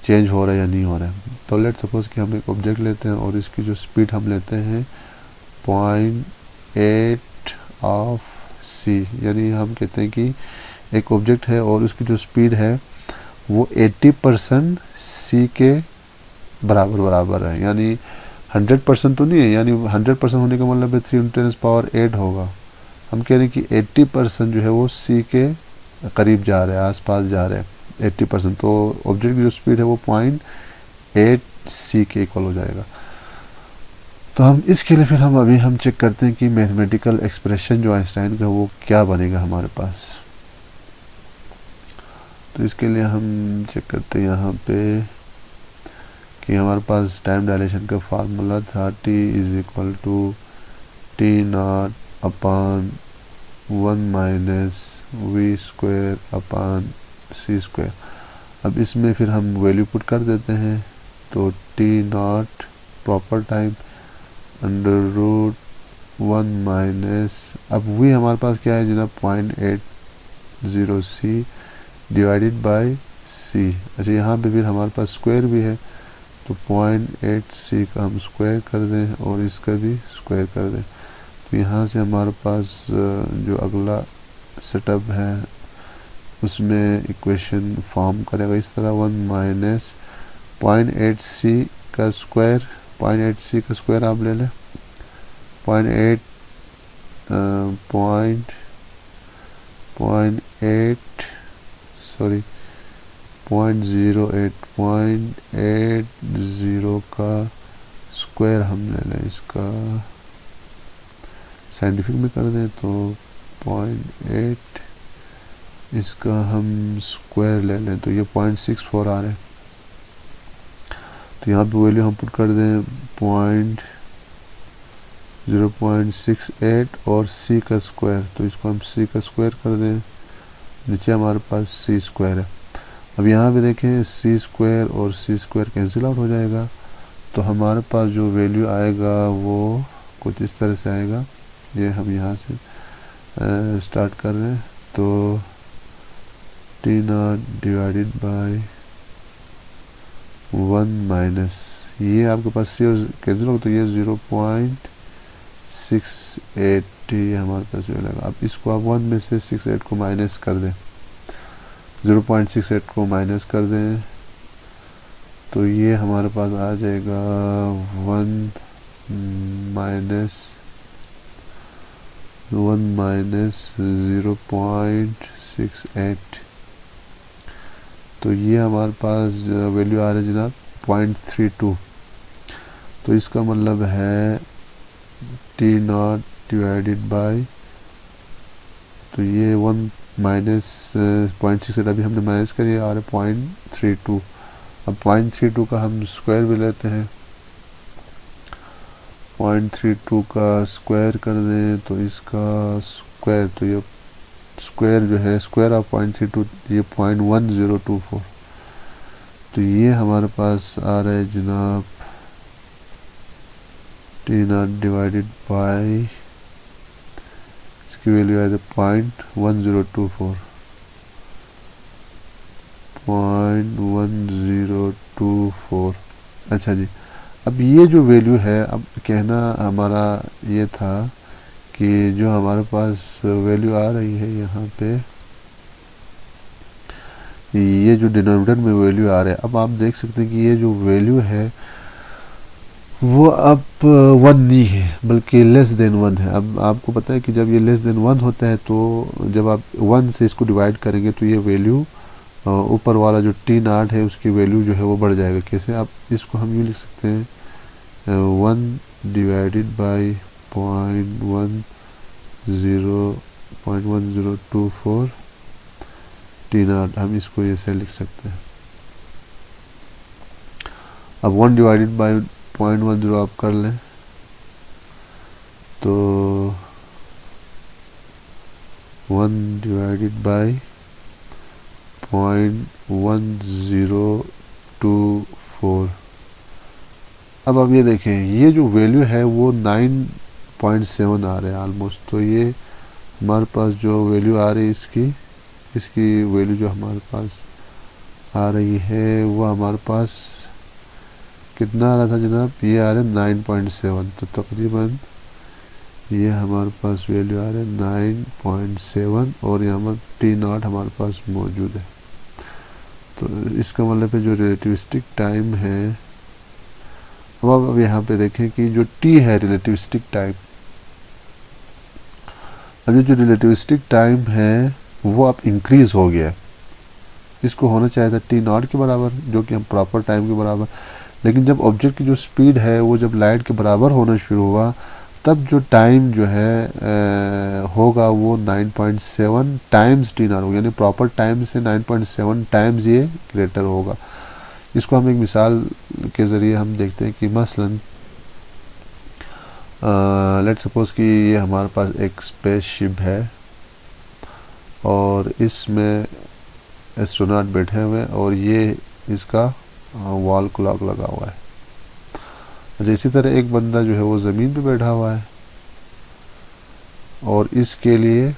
چینج ہو رہا ہے یا نہیں ہو رہا ہے. تو لیٹ سپوز کہ ہم ایک آبجیکٹ لیتے ہیں اور اس کی جو سپیڈ ہم لیتے ہیں 0.8 آف سی، یعنی ہم کہتے ہیں کہ ایک آبجیکٹ ہے اور اس کی جو سپیڈ ہے وہ 80% سی کے برابر ہے. یعنی 100% تو نہیں ہے، یعنی 100% ہونے کا مطلب ہے 3 × 10⁸ ہوگا. ہم کہہ رہے ہیں کہ 80% جو ہے وہ سی کے قریب جا رہا ہے، آس پاس جا رہا ہے 80%. تو آبجیکٹ کی جو سپیڈ ہے وہ 0.8 سی کے ایکول ہو جائے گا. تو ہم اس کے لیے پھر ہم چیک کرتے ہیں کہ میتھمیٹیکل ایکسپریشن جو آئنسٹائن کا وہ کیا بنے گا ہمارے پاس. تو اس کے لیے ہم چیک کرتے ہیں یہاں پہ کہ ہمارے پاس ٹائم ڈائلیشن کا فارمولا تھا T = T0 اپان 1 - v²/c². اب اس میں پھر ہم ویلیو پٹ کر دیتے ہیں. تو T0 پراپر ٹائم √1 - اب وی ہمارے پاس کیا ہے جناب 0.80 c ڈیوائیڈڈ بائی سی. اچھا، یہاں پہ پھر ہمارے پاس اسکوائر بھی ہے، تو 0.8 سی کا ہم اسکوائر کر دیں اور اس کا بھی اسکوائر کر دیں. تو یہاں سے ہمارے پاس جو اگلا سیٹ اپ ہے اس میں ایکویشن فارم کرے گا اس طرح 1 - 0.8 سی کا اسکوائر. 0.8 سی کا اسکوائر آپ لے لیں، 0.8 0.80 کا اسکوائر ہم لے لیں، اس کا سائنٹیفک میں کر دیں تو 0.8 اس کا ہم اسکوائر لے لیں تو یہ 0.64 آ رہے ہیں. تو یہاں پہ ویلیو ہم پٹ کر دیں 0.68 اور سی کا اسکوائر. تو اس کو ہم سی کا اسکوائر کر دیں، نیچے ہمارے پاس سی اسکوائر ہے. اب یہاں پہ دیکھیں سی اسکوائر اور سی اسکوائر کینسل آؤٹ ہو جائے گا. تو ہمارے پاس جو ویلیو آئے گا وہ کچھ اس طرح سے آئے گا. یہ ہم یہاں سے اسٹارٹ کر رہے ہیں. تو T0 ڈیوائڈیڈ بائی 1 مائنس یہ آپ کے پاس سی اور کینسل ہوگا تو یہ 0.68 یہ ہمارے پاس جو لگا. اب اس کو آپ 1 میں سے 68 کو مائنس کر دیں, 0.68 کو مائنس کر دیں تو یہ ہمارے پاس آ جائے گا 1 مائنس 0.68. تو یہ ہمارے پاس ویلیو آ رہا ہے جناب 0.32. تو اس کا مطلب ہے T0 ڈیوائڈیڈ بائی, تو یہ 1 مائنس 0.68 ابھی ہم نے مائنس کر یہ آ رہا ہے 0.32. اب 0.32 کا ہم اسکوائر بھی لیتے ہیں, 0.32 کا اسکوائر کر دیں تو اس کا اسکوائر, تو یہ اسکوائر جو ہے اسکوائر آف 0.32 یہ 0.1024. تو یہ ہمارے پاس آ رہا ہے جناب T0 ڈیوائڈیڈ بائی, اس کی ویلیو آئے 0.1024. 0.1024. اچھا جی, اب یہ جو ویلیو ہے, اب کہنا ہمارا یہ تھا کہ جو ہمارے پاس ویلیو آ رہی ہے یہاں پہ, یہ جو ڈینومینیٹر میں ویلیو آ رہا ہے, اب آپ دیکھ سکتے ہیں کہ یہ جو ویلیو ہے وہ اب 1 نہیں ہے بلکہ لیس دین 1 ہے. اب آپ کو پتہ ہے کہ جب یہ لیس دین 1 ہوتا ہے تو جب آپ 1 سے اس کو ڈیوائڈ کریں گے تو یہ ویلیو اوپر والا جو T0 ہے اس کی ویلیو جو ہے وہ بڑھ جائے گا. کیسے؟ آپ اس کو ہم یوں لکھ سکتے ہیں 1 ڈیوائڈیڈ بائی 0.1024 T0. ہم اس کو ایسے لکھ سکتے ہیں. اب 1 ڈیوائڈیڈ بائی 0.10 آپ کر لیں تو 1 ڈیوائڈیڈ بائی 0.1024. اب آپ یہ دیکھیں یہ جو ویلیو ہے وہ 9.7 آ رہے ہیں آلموسٹ. تو یہ ہمارے پاس جو ویلیو آ رہی ہے اس کی ویلیو جو ہمارے پاس آ رہی ہے وہ ہمارے پاس کتنا آ رہا تھا جناب؟ یہ آ رہا ہے 9.7. تو تقریباً یہ ہمارے پاس ویلیو آ رہا ہے 9.7 اور یہاں پر T0 ہمارے پاس موجود ہے. تو اس کا مطلب ہے جو ریلیٹیوسٹک ٹائم ہے, اب آپ یہاں پہ دیکھیں کہ جو T ہے ریلیٹیوسٹک ٹائم, اب یہ جو ریلیٹیوسٹک ٹائم ہے وہ اب انکریز ہو گیا. اس کو ہونا چاہیے تھا T0 کے برابر جو کہ ہم پراپر ٹائم کے برابر, لیکن جب آبجیکٹ کی جو سپیڈ ہے وہ جب لائٹ کے برابر ہونا شروع ہوا تب جو ٹائم جو ہے ہوگا وہ 9.7 ٹائمز T0 ہوگا, یعنی پراپر ٹائم سے 9.7 ٹائمز یہ گریٹر ہوگا. اس کو ہم ایک مثال کے ذریعے ہم دیکھتے ہیں کہ مثلاً لیٹ سپوز کہ یہ ہمارے پاس ایک اسپیس شپ ہے اور اس میں ایسٹروناٹ بیٹھے ہوئے ہیں اور یہ اس کا وال کلاک لگا ہوا ہے. اسی طرح ایک بندہ جو ہے وہ زمین پہ بیٹھا ہوا ہے اور اس کے لیے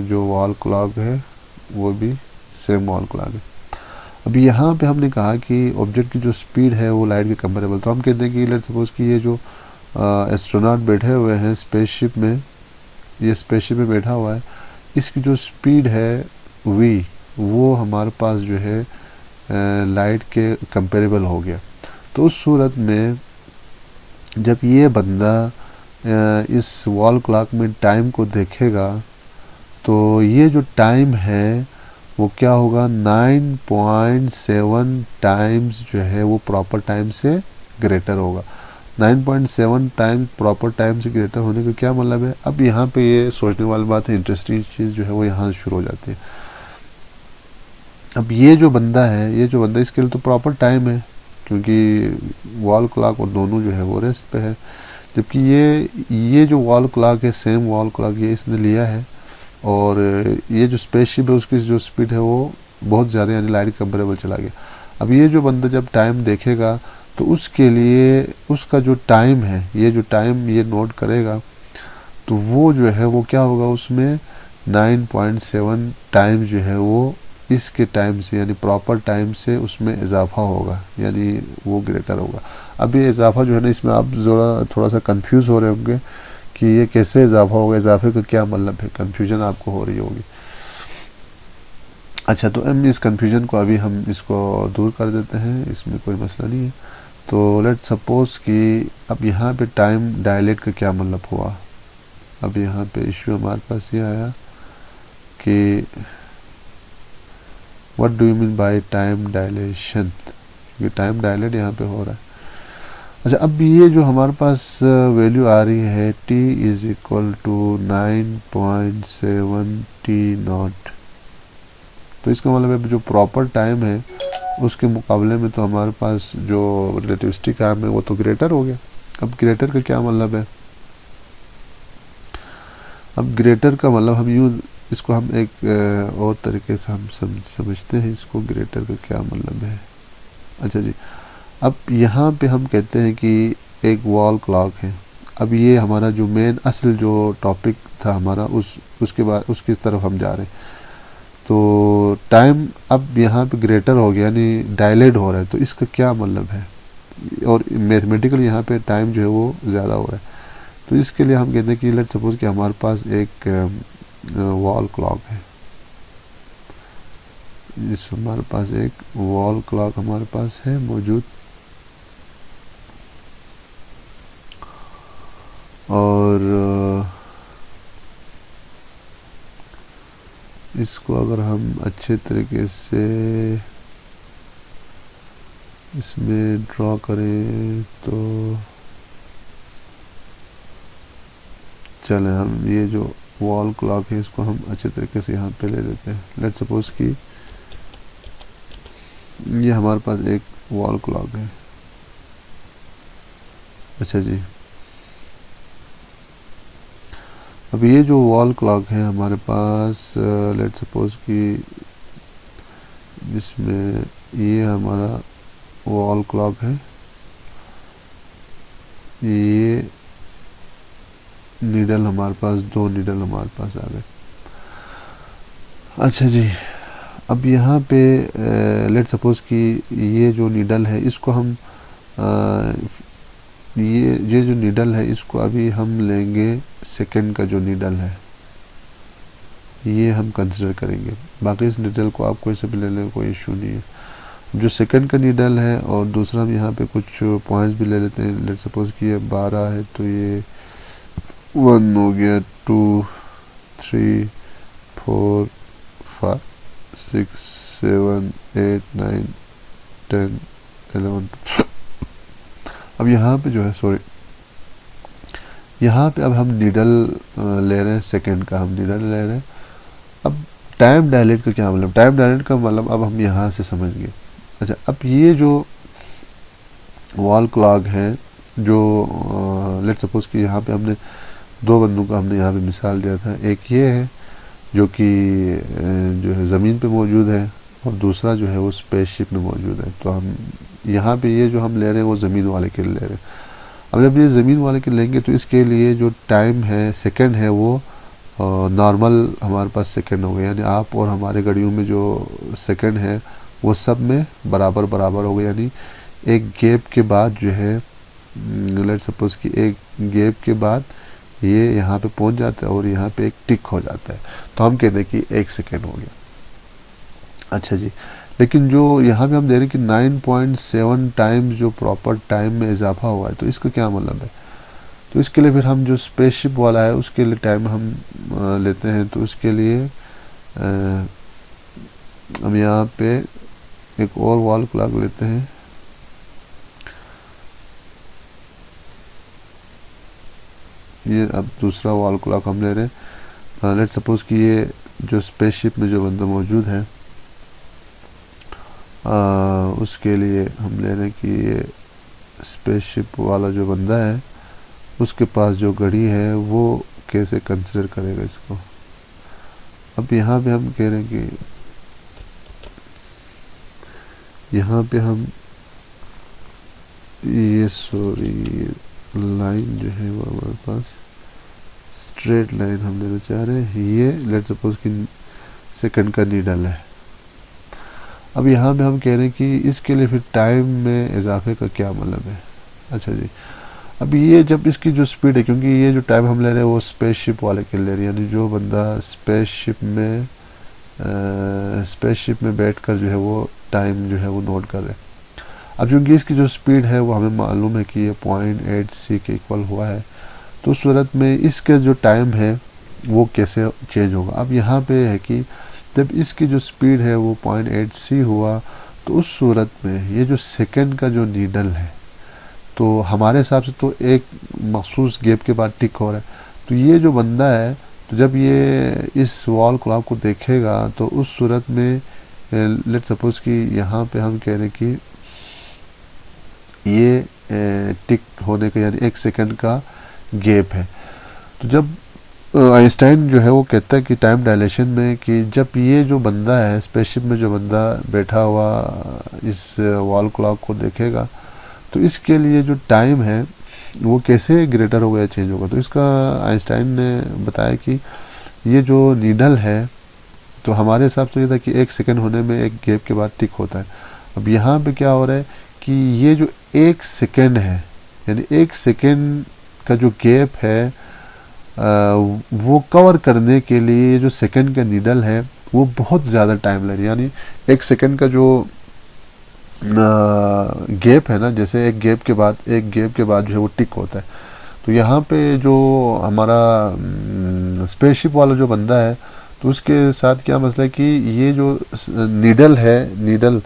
جو وال کلاک ہے وہ بھی سیم وال کلاک ہے. ابھی یہاں پہ ہم نے کہا کہ آبجیکٹ کی جو سپیڈ ہے وہ لائٹ کے کمپیریبل, تو ہم کہتے ہیں کہ لیٹ سپوز کہ یہ جو ایسٹروناٹ بیٹھے ہوئے ہیں اسپیس شپ میں, یہ اسپیس شپ میں بیٹھا ہوا ہے, اس کی جو سپیڈ ہے v وہ ہمارے پاس جو ہے لائٹ کے کمپیریبل ہو گیا. تو اس صورت میں جب یہ بندہ اس وال کلاک میں ٹائم کو دیکھے گا تو یہ جو ٹائم ہے وہ کیا ہوگا 9.7 ٹائمز جو ہے وہ پراپر ٹائم سے گریٹر ہوگا. 9.7 ٹائم پراپر ٹائم سے گریٹر ہونے کا کیا مطلب ہے؟ اب یہاں پہ یہ سوچنے والی بات ہے, انٹرسٹنگ چیز جو ہے وہ یہاں شروع ہو جاتی ہے. اب یہ جو بندہ اس کے لیے تو پراپر ٹائم ہے کیونکہ وال کلاک اور دونوں جو ہے وہ ریسٹ پہ ہے, جبکہ یہ جو وال کلاک ہے سیم وال کلاک یہ اس نے لیا ہے اور یہ جو اسپیس شپ ہے اس کی جو سپیڈ ہے وہ بہت زیادہ یعنی لائٹ کمپیریبل چلا گیا. اب یہ جو بندہ جب ٹائم دیکھے گا تو اس کے لیے اس کا جو ٹائم ہے، یہ جو ٹائم یہ نوٹ کرے گا تو وہ جو ہے وہ کیا ہوگا، اس میں 9.7 ٹائم جو ہے وہ اس کے ٹائم سے یعنی پراپر ٹائم سے اس میں اضافہ ہوگا، یعنی وہ گریٹر ہوگا۔ اب یہ اضافہ جو ہے نا، اس میں آپ تھوڑا سا کنفیوز ہو رہے ہوں گے کہ یہ کیسے اضافہ ہوگا، اضافے کا کیا مطلب ہے، کنفیوژن آپ کو ہو رہی ہوگی۔ اچھا، تو اس کنفیوژن کو ابھی ہم اس کو دور کر دیتے ہیں، اس میں کوئی مسئلہ نہیں ہے۔ تو لیٹ سپوز کہ اب یہاں پہ ٹائم ڈائلیٹ کا کیا مطلب ہوا۔ اب یہاں پہ ایشو ہمارے پاس یہ آیا کہ what do you mean by time dilation، یہ ٹائم ڈائلیٹ یہاں پہ ہو رہا ہے۔ اچھا، اب یہ جو ہمارے پاس ویلیو آ رہی ہے t is equal to 9.7 t0، تو اس کا مطلب ہے جو پراپر ٹائم ہے اس کے مقابلے میں تو ہمارے پاس جو ریلیٹیوسٹک ٹائم ہے وہ تو گریٹر ہو گیا۔ اب گریٹر کا کیا مطلب ہے، اب گریٹر کا مطلب ہم یوں اس کو ہم ایک اور طریقے سے ہم سمجھتے ہیں اس کو، گریٹر کا کیا مطلب ہے۔ اچھا جی، اب یہاں پہ ہم کہتے ہیں کہ ایک وال کلاک ہے۔ اب یہ ہمارا جو مین اصل جو ٹاپک تھا ہمارا، اس کے بعد اس کی طرف ہم جا رہے ہیں۔ تو ٹائم اب یہاں پہ گریٹر ہو گیا، یعنی ڈائلیٹ ہو رہا ہے، تو اس کا کیا مطلب ہے، اور میتھمیٹیکل یہاں پہ ٹائم جو ہے وہ زیادہ ہو رہا ہے۔ تو اس کے لیے ہم کہتے ہیں کہ لیٹ سپوز کہ ہمارے پاس ایک وال کلاک ہے، ہمارے پاس ایک وال کلاک ہمارے پاس ہے موجود، اور اس کو اگر ہم اچھے طریقے سے اس میں ڈرا کریں تو چلیں ہم یہ جو وال کلاک ہے اس کو ہم اچھے طریقے سے یہاں پہ لے لیتے ہیں۔ لیٹ سپوز کہ یہ ہمارے پاس ایک وال کلاک ہے۔ اچھا جی، اب یہ جو وال کلاک ہے ہمارے پاس، لیٹ سپوز کہ اس میں یہ ہمارا وال کلاک ہے، یہ نیڈل ہمارے پاس، 2 نیڈل ہمارے پاس آ گئے۔ اچھا جی، اب یہاں پہ لیٹ سپوز کہ یہ جو نیڈل ہے اس کو ہم یہ جو نیڈل ہے اس کو ابھی ہم لیں گے سیکنڈ کا جو نیڈل ہے یہ ہم کنسیڈر کریں گے، باقی اس نیڈل کو آپ کوئی سے بھی لے لیں، کوئی ایشو نہیں ہے۔ جو سیکنڈ کا نیڈل ہے اور دوسرا ہم یہاں پہ کچھ پوائنٹس بھی لے لیتے ہیں، لیٹ سپوز کہ یہ 12 ہے تو یہ 1 ہو گیا، 2 3 4 5 6 7 8 9 10 11 اب یہاں پہ جو ہے یہاں پہ اب ہم نیڈل لے رہے ہیں، سیکنڈ کا ہم نیڈل لے رہے ہیں۔ اب ٹائم ڈائلیٹ کا کیا مطلب، ٹائم ڈائلیٹ کا مطلب اب ہم یہاں سے سمجھ گئے۔ اچھا، اب یہ جو وال کلاک ہے جو لیٹ سپوز کہ یہاں پہ ہم نے 2 بندوں کا ہم نے یہاں پہ مثال دیا تھا، ایک یہ ہے جو کہ جو ہے زمین پہ موجود ہے، اور دوسرا جو ہے وہ اسپیس شپ میں موجود ہے۔ تو ہم یہاں پہ یہ جو ہم لے رہے ہیں وہ زمین والے کے لیے لے رہے ہیں۔ اب جب یہ زمین والے کے لیں گے تو اس کے لیے جو ٹائم ہے سیکنڈ ہے وہ نارمل ہمارے پاس سیکنڈ ہو گئے، یعنی آپ اور ہمارے گھڑیوں میں جو سیکنڈ ہے وہ سب میں برابر ہو گئے، یعنی ایک گیپ کے بعد جو ہے لیٹ سپوز کہ ایک گیپ کے بعد یہ یہاں پہ پہنچ جاتا ہے اور یہاں پہ ایک ٹک ہو جاتا ہے، تو ہم کہتے ہیں کہ 1 سیکنڈ ہو گیا۔ اچھا جی، لیکن جو یہاں پہ ہم دے رہے ہیں کہ 9.7 ٹائم جو پراپر ٹائم میں اضافہ ہوا ہے، تو اس کا کیا مطلب ہے؟ تو اس کے لیے پھر ہم جو اسپیس شپ والا ہے اس کے لیے ٹائم ہم لیتے ہیں، تو اس کے لیے ہم یہاں پہ ایک اور وال کلاک لیتے ہیں، یہ اب دوسرا وال کلاک ہم لے رہے ہیں۔ لیٹ سپوز کہ یہ جو اسپیس شپ میں جو بندہ موجود ہے اس کے لیے ہم لے رہے ہیں کہ یہ اسپیس شپ والا جو بندہ ہے اس کے پاس جو گھڑی ہے وہ کیسے کنسیڈر کرے گا اس کو۔ اب یہاں پہ ہم کہہ رہے ہیں کہ یہاں پہ ہم یہ سوری لائن جو ہے وہ ہمارے پاس اسٹریٹ لائن ہم لینا چاہ رہے ہیں. یہ لیٹ سپوز کہ سیکنڈ کا نیڈل ہے. اب یہاں پہ ہم کہہ رہے ہیں کہ اس کے لیے پھر ٹائم میں اضافے کا کیا مطلب ہے. اچھا جی, اب یہ جب اس کی جو سپیڈ ہے, کیونکہ یہ جو ٹائم ہم لے رہے ہیں وہ اسپیس شپ والے کے لے رہے ہیں, یعنی جو بندہ اسپیس شپ میں بیٹھ کر جو ہے وہ ٹائم جو ہے وہ نوٹ کر رہے ہیں. اب چونکہ اس کی جو سپیڈ ہے وہ ہمیں معلوم ہے کہ یہ 0.8 c کے ایکول ہوا ہے, تو اس صورت میں اس کے جو ٹائم ہے وہ کیسے چینج ہوگا. اب یہاں پہ ہے کہ جب اس کی جو سپیڈ ہے وہ 0.8 c ہوا, تو اس صورت میں یہ جو سیکنڈ کا جو نیڈل ہے تو ہمارے حساب سے تو ایک مخصوص گیپ کے بعد ٹک ہو رہا ہے. تو یہ جو بندہ ہے تو جب یہ اس وال کلاک کو دیکھے گا تو اس صورت میں لیٹ سپوز کہ یہاں پہ ہم کہہ رہے ہیں کہ یہ ٹک ہونے کا یعنی 1 سیکنڈ کا گیپ ہے. تو جب آئنسٹائن جو ہے وہ کہتا ہے کہ ٹائم ڈائلیشن میں کہ جب یہ جو بندہ ہے اسپیس شپ میں جو بندہ بیٹھا ہوا اس وال کلاک کو دیکھے گا تو اس کے لیے جو ٹائم ہے وہ کیسے گریٹر ہوگا یا چینج ہوگا. تو اس کا آئنسٹائن نے بتایا کہ یہ جو نیڈل ہے تو ہمارے حساب سے یہ تھا کہ 1 سیکنڈ ہونے میں ایک گیپ کے بعد ٹک ہوتا ہے. اب یہاں پہ کیا ہو رہا ہے کہ یہ جو 1 سیکنڈ ہے یعنی 1 سیکنڈ کا جو گیپ ہے وہ کور کرنے کے لیے جو سیکنڈ کا نیڈل ہے وہ بہت زیادہ ٹائم لے رہی ہے. یعنی 1 سیکنڈ کا جو گیپ ہے نا, جیسے ایک گیپ کے بعد جو ہے وہ ٹک ہوتا ہے. تو یہاں پہ جو ہمارا اسپیس شپ والا جو بندہ ہے تو اس کے ساتھ کیا مسئلہ ہے کہ یہ جو نیڈل ہے, نیڈل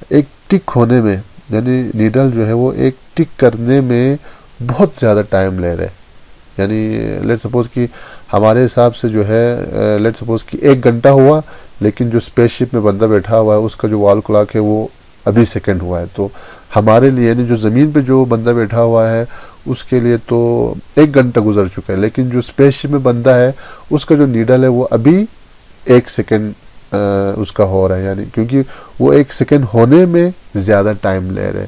ایک ٹک ہونے میں یعنی نیڈل جو ہے وہ ایک ٹک کرنے میں بہت زیادہ ٹائم لے رہے. یعنی لیٹ سپوز کہ ہمارے حساب سے جو ہے لیٹ سپوز کہ 1 گھنٹہ ہوا, لیکن جو اسپیس شپ میں بندہ بیٹھا ہوا ہے اس کا جو وال کلاک ہے وہ ابھی سیکنڈ ہوا ہے. تو ہمارے لیے یعنی جو زمین پہ جو بندہ بیٹھا ہوا ہے اس کے لیے تو 1 گھنٹہ گزر چکا ہے, لیکن جو اسپیس شپ میں بندہ ہے اس کا جو نیڈل ہے وہ ابھی 1 سیکنڈ اس کا ہو رہا ہے. یعنی کیونکہ وہ 1 سیکنڈ ہونے میں زیادہ ٹائم لے رہے,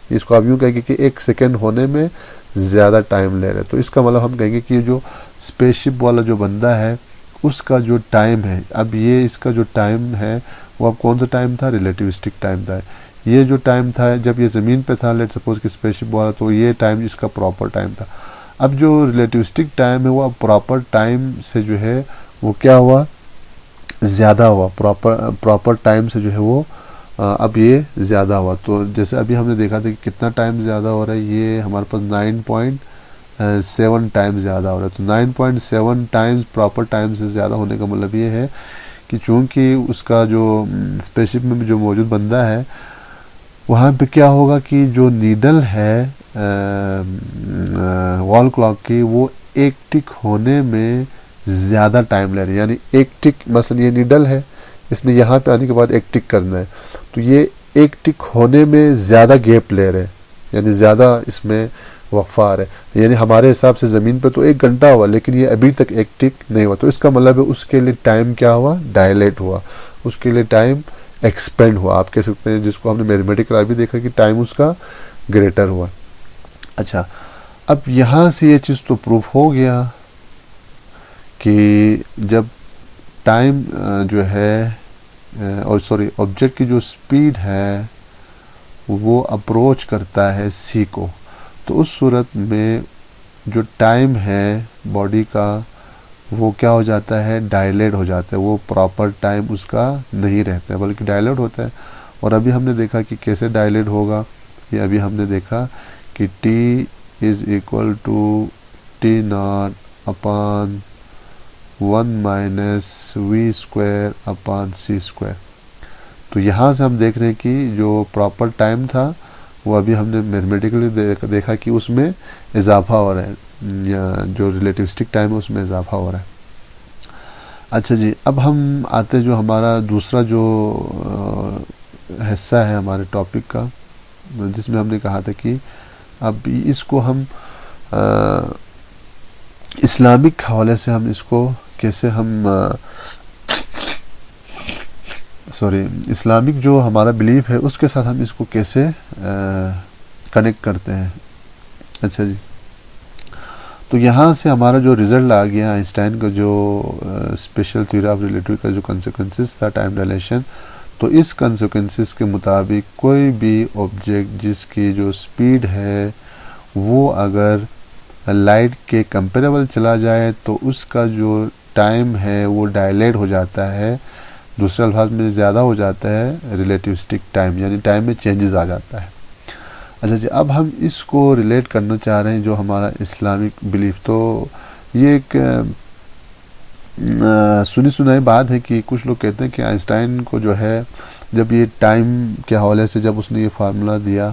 اس کو آپ یوں کہیں گے کہ 1 سیکنڈ ہونے میں زیادہ ٹائم لے رہے. تو اس کا مطلب ہم کہیں گے کہ جو اسپیس شپ والا جو بندہ ہے اس کا جو ٹائم ہے, اب یہ اس کا جو ٹائم ہے وہ اب کون سا ٹائم تھا, ریلیٹیوسٹک ٹائم تھا. یہ جو ٹائم تھا جب یہ زمین پہ تھا لیٹ سپوز کہ اسپیس شپ والا, تو یہ ٹائم اس کا پراپر ٹائم تھا. اب جو ریلیٹیوسٹک ٹائم ہے وہ اب پراپر ٹائم سے جو ہے وہ کیا ہوا, زیادہ ہوا. پراپر ٹائم سے جو ہے وہ اب یہ زیادہ ہوا. تو جیسے ابھی ہم نے دیکھا تھا کہ کتنا ٹائم زیادہ ہو رہا ہے, یہ ہمارے پاس 9.7 ٹائم زیادہ ہو رہا ہے. تو 9.7 ٹائمز پراپر ٹائم سے زیادہ ہونے کا مطلب یہ ہے کہ چونکہ اس کا جو اسپیس شپ میں جو موجود بندہ ہے وہاں پہ کیا ہوگا کہ جو نیڈل ہے وال کلاک کی وہ ایک ٹک ہونے میں زیادہ ٹائم لے رہی ہے. یعنی ایک ٹک, مثلا یہ نیڈل ہے, اس نے یہاں پہ آنے کے بعد ایک ٹک کرنا ہے, تو یہ ایک ٹک ہونے میں زیادہ گیپ لے رہے, یعنی زیادہ اس میں وقفہ آ رہا ہے. یعنی ہمارے حساب سے زمین پہ تو 1 گھنٹہ ہوا, لیکن یہ ابھی تک ایک ٹک نہیں ہوا. تو اس کا مطلب ہے اس کے لیے ٹائم کیا ہوا, ڈائلیٹ ہوا, اس کے لیے ٹائم ایکسپینڈ ہوا. آپ کہہ سکتے ہیں جس کو ہم نے میتھمیٹیکل ابھی دیکھا کہ ٹائم اس کا گریٹر ہوا. اچھا, اب یہاں سے یہ چیز تو پروف ہو گیا کہ جب ٹائم جو ہے آبجیکٹ کی جو سپیڈ ہے وہ اپروچ کرتا ہے سی کو, تو اس صورت میں جو ٹائم ہے باڈی کا وہ کیا ہو جاتا ہے, ڈائلیٹ ہو جاتا ہے. وہ پراپر ٹائم اس کا نہیں رہتا ہے بلکہ ڈائلیٹ ہوتا ہے. اور ابھی ہم نے دیکھا کہ کیسے ڈائلیٹ ہوگا, یہ ابھی ہم نے دیکھا کہ T is equal to T0 upon 1 minus V square upon C square. تو یہاں سے ہم دیکھ رہے ہیں کہ جو پراپر ٹائم تھا وہ ابھی ہم نے میتھمیٹیکلی دیکھا کہ اس میں اضافہ ہو رہا ہے, یا جو ریلیٹیوسٹک ٹائم ہے اس میں اضافہ ہو رہا ہے. اچھا جی, اب ہم آتے جو ہمارا دوسرا جو حصہ ہے ہمارے ٹاپک کا, جس میں ہم نے کہا تھا کہ اب اس کو ہم اسلامک حوالے سے ہم اس کو کیسے ہم اسلامک جو ہمارا بلیف ہے اس کے ساتھ ہم اس کو کیسے کنیکٹ کرتے ہیں. اچھا جی، تو یہاں سے ہمارا جو رزلٹ آ گیا آئنسٹائن کا جو اسپیشل تھیوری آف ریلیٹیوٹی کا جو کنسیکوینسز تھا ٹائم ڈائلیشن، تو اس کنسیکوینسز کے مطابق کوئی بھی آبجیکٹ جس کی جو سپیڈ ہے وہ اگر لائٹ کے کمپیریبل چلا جائے تو اس کا جو ٹائم ہے وہ ڈائلیٹ ہو جاتا ہے، دوسرے الفاظ میں زیادہ ہو جاتا ہے ریلیٹیوسٹک ٹائم، یعنی ٹائم میں چینجز آ جاتا ہے. اچھا جی، اب ہم اس کو ریلیٹ کرنا چاہ رہے ہیں جو ہمارا اسلامک بلیف. تو یہ ایک سنی سنائی بات ہے کہ کچھ لوگ کہتے ہیں کہ آئنسٹائن کو جو ہے جب یہ ٹائم کے حوالے سے جب اس نے یہ فارمولا دیا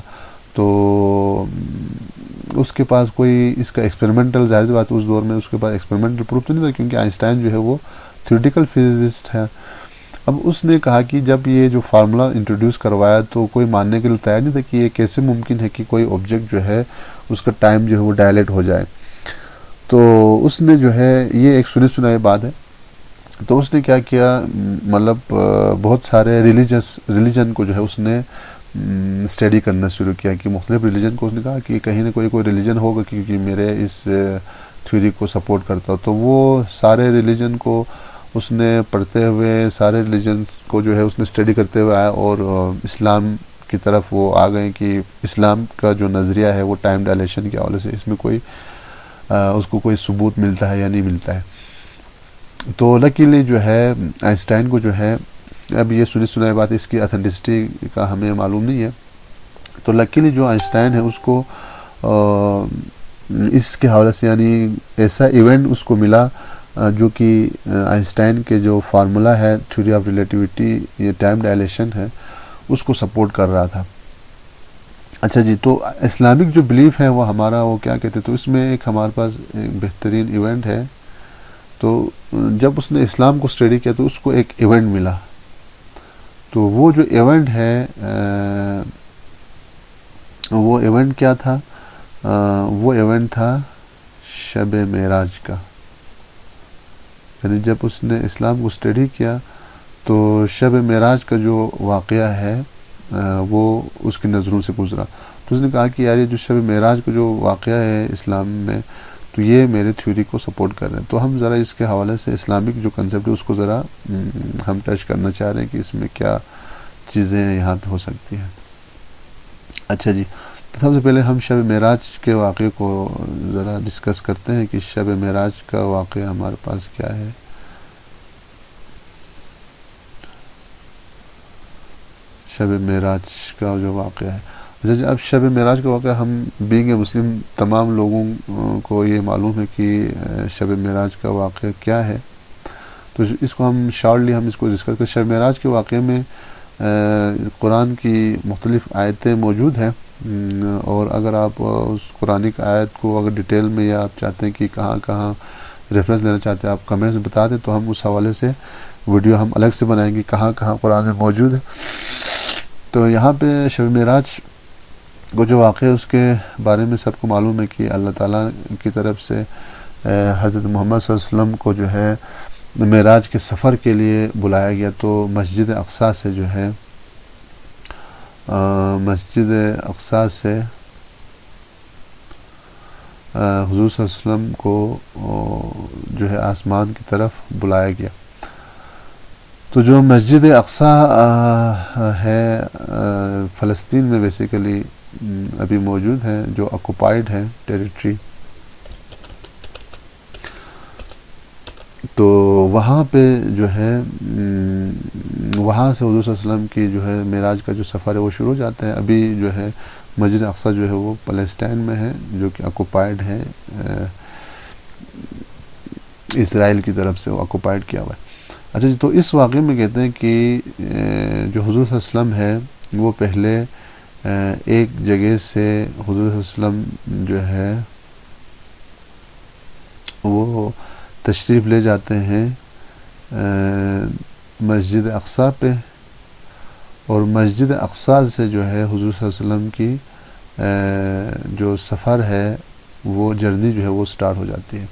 تو اس کے پاس کوئی اس کا ایکسپیریمنٹل، ظاہر سی بات ہے اس دور میں اس کے پاس ایکسپیریمنٹل پروف تو نہیں تھا، کیونکہ آئنسٹائن جو ہے وہ تھیوریٹیکل فزسسٹ ہے. اب اس نے کہا کہ جب یہ جو فارمولا انٹروڈیوس کروایا تو کوئی ماننے کے لیے تیار نہیں تھا کہ یہ کیسے ممکن ہے کہ کوئی آبجیکٹ جو ہے اس کا ٹائم جو ہے وہ ڈائلیٹ ہو جائے. تو اس نے جو ہے یہ ایک سنی سنائی بات ہے، تو اس نے کیا کیا، مطلب بہت سارے ریلیجن کو جو ہے اس نے اسٹڈی کرنا شروع کیا کہ مختلف ریلیجن کو اس نے کہا کہ کہیں نہ کوئی ریلیجن ہوگا کیونکہ میرے اس تھیوری کو سپورٹ کرتا ہو. تو وہ سارے ریلیجن کو اس نے پڑھتے ہوئے، سارے ریلیجن کو جو ہے اس نے اسٹڈی کرتے ہوئے آیا اور اسلام کی طرف وہ آ گئے کہ اسلام کا جو نظریہ ہے وہ ٹائم ڈائلیشن کے حوالے سے اس میں کوئی اس کو کوئی ثبوت ملتا ہے یا نہیں ملتا ہے. تو لکیلی جو ہے آئنسٹائن کو جو ہے، اب یہ سنی سنائی بات اس کی اتھینٹسٹی کا ہمیں معلوم نہیں ہے، تو لکیلی جو آئنسٹائن ہے اس کو اس کے حوالے سے یعنی ایسا ایونٹ اس کو ملا جو کہ آئنسٹائن کے جو فارمولا ہے تھیوری آف ریلیٹیوٹی، یہ ٹائم ڈائلیشن ہے، اس کو سپورٹ کر رہا تھا. اچھا جی، تو اسلامک جو بلیف ہے وہ ہمارا وہ کیا کہتے ہیں، تو اس میں ایک ہمارے پاس ایک بہترین ایونٹ ہے. تو جب اس نے اسلام کو اسٹڈی کیا تو اس کو ایک ایونٹ ملا، تو وہ جو ایونٹ ہے وہ ایونٹ کیا تھا، وہ ایونٹ تھا شب معراج کا. یعنی جب اس نے اسلام کو اسٹڈی کیا تو شب معراج کا جو واقعہ ہے وہ اس کی نظروں سے گزرا. تو اس نے کہا کہ یار یہ جو شب معراج کا جو واقعہ ہے اسلام میں، تو یہ میرے تھیوری کو سپورٹ کر رہے ہیں. تو ہم ذرا اس کے حوالے سے اسلامک جو کنسیپٹ ہے اس کو ذرا ہم ٹچ کرنا چاہ رہے ہیں کہ اس میں کیا چیزیں یہاں پہ ہو سکتی ہیں. اچھا جی، تو سب سے پہلے ہم شب معراج کے واقعے کو ذرا ڈسکس کرتے ہیں کہ شب معراج کا واقعہ ہمارے پاس کیا ہے. شب معراج کا جو واقعہ ہے، اچھا جی، اب شب معراج کا واقعہ ہم بینگ اے مسلم تمام لوگوں کو یہ معلوم ہے کہ شب معراج کا واقعہ کیا ہے. تو اس کو ہم شارٹلی ہم اس کو ڈسکس کریں. شب معراج کے واقعے میں قرآن کی مختلف آیتیں موجود ہیں، اور اگر آپ اس قرآنک آیت کو اگر ڈیٹیل میں یا آپ چاہتے ہیں کہ کہاں کہاں ریفرنس لینا چاہتے ہیں آپ کمنٹس میں بتا دیں تو ہم اس حوالے سے ویڈیو ہم الگ سے بنائیں گے کہاں کہاں قرآن میں موجود ہے. تو یہاں پہ شب معراج کو جو واقعہ اس کے بارے میں سب کو معلوم ہے کہ اللہ تعالیٰ کی طرف سے حضرت محمد صلی اللہ علیہ وسلم کو جو ہے معراج کے سفر کے لیے بلایا گیا. تو مسجد اقصیٰ سے جو ہے مسجد اقصیٰ سے حضور صلی اللہ علیہ وسلم کو جو ہے آسمان کی طرف بلایا گیا. تو جو مسجد اقصیٰ ہے فلسطین میں بیسیکلی ابھی موجود ہے، جو آکوپائیڈ ہے ٹیریٹری، تو وہاں پہ جو ہے وہاں سے حضور صلی اللہ علیہ وسلم کی جو ہے معراج کا جو سفر ہے وہ شروع ہو جاتا ہے. ابھی جو ہے مسجد اقصیٰ جو ہے وہ فلسطین میں ہے، جو کہ آکوپائیڈ ہے، اسرائیل کی طرف سے وہ آکوپائیڈ کیا ہوا ہے. اچھا جی، تو اس واقعے میں کہتے ہیں کہ جو حضور صلی اللہ علیہ وسلم ہے وہ پہلے ایک جگہ سے حضور صلی اللہ علیہ وسلم جو ہے وہ تشریف لے جاتے ہیں مسجد اقصیٰ پہ، اور مسجد اقصیٰ سے جو ہے حضور صلی اللہ علیہ وسلم کی جو سفر ہے وہ جرنی جو ہے وہ سٹارٹ ہو جاتی ہے.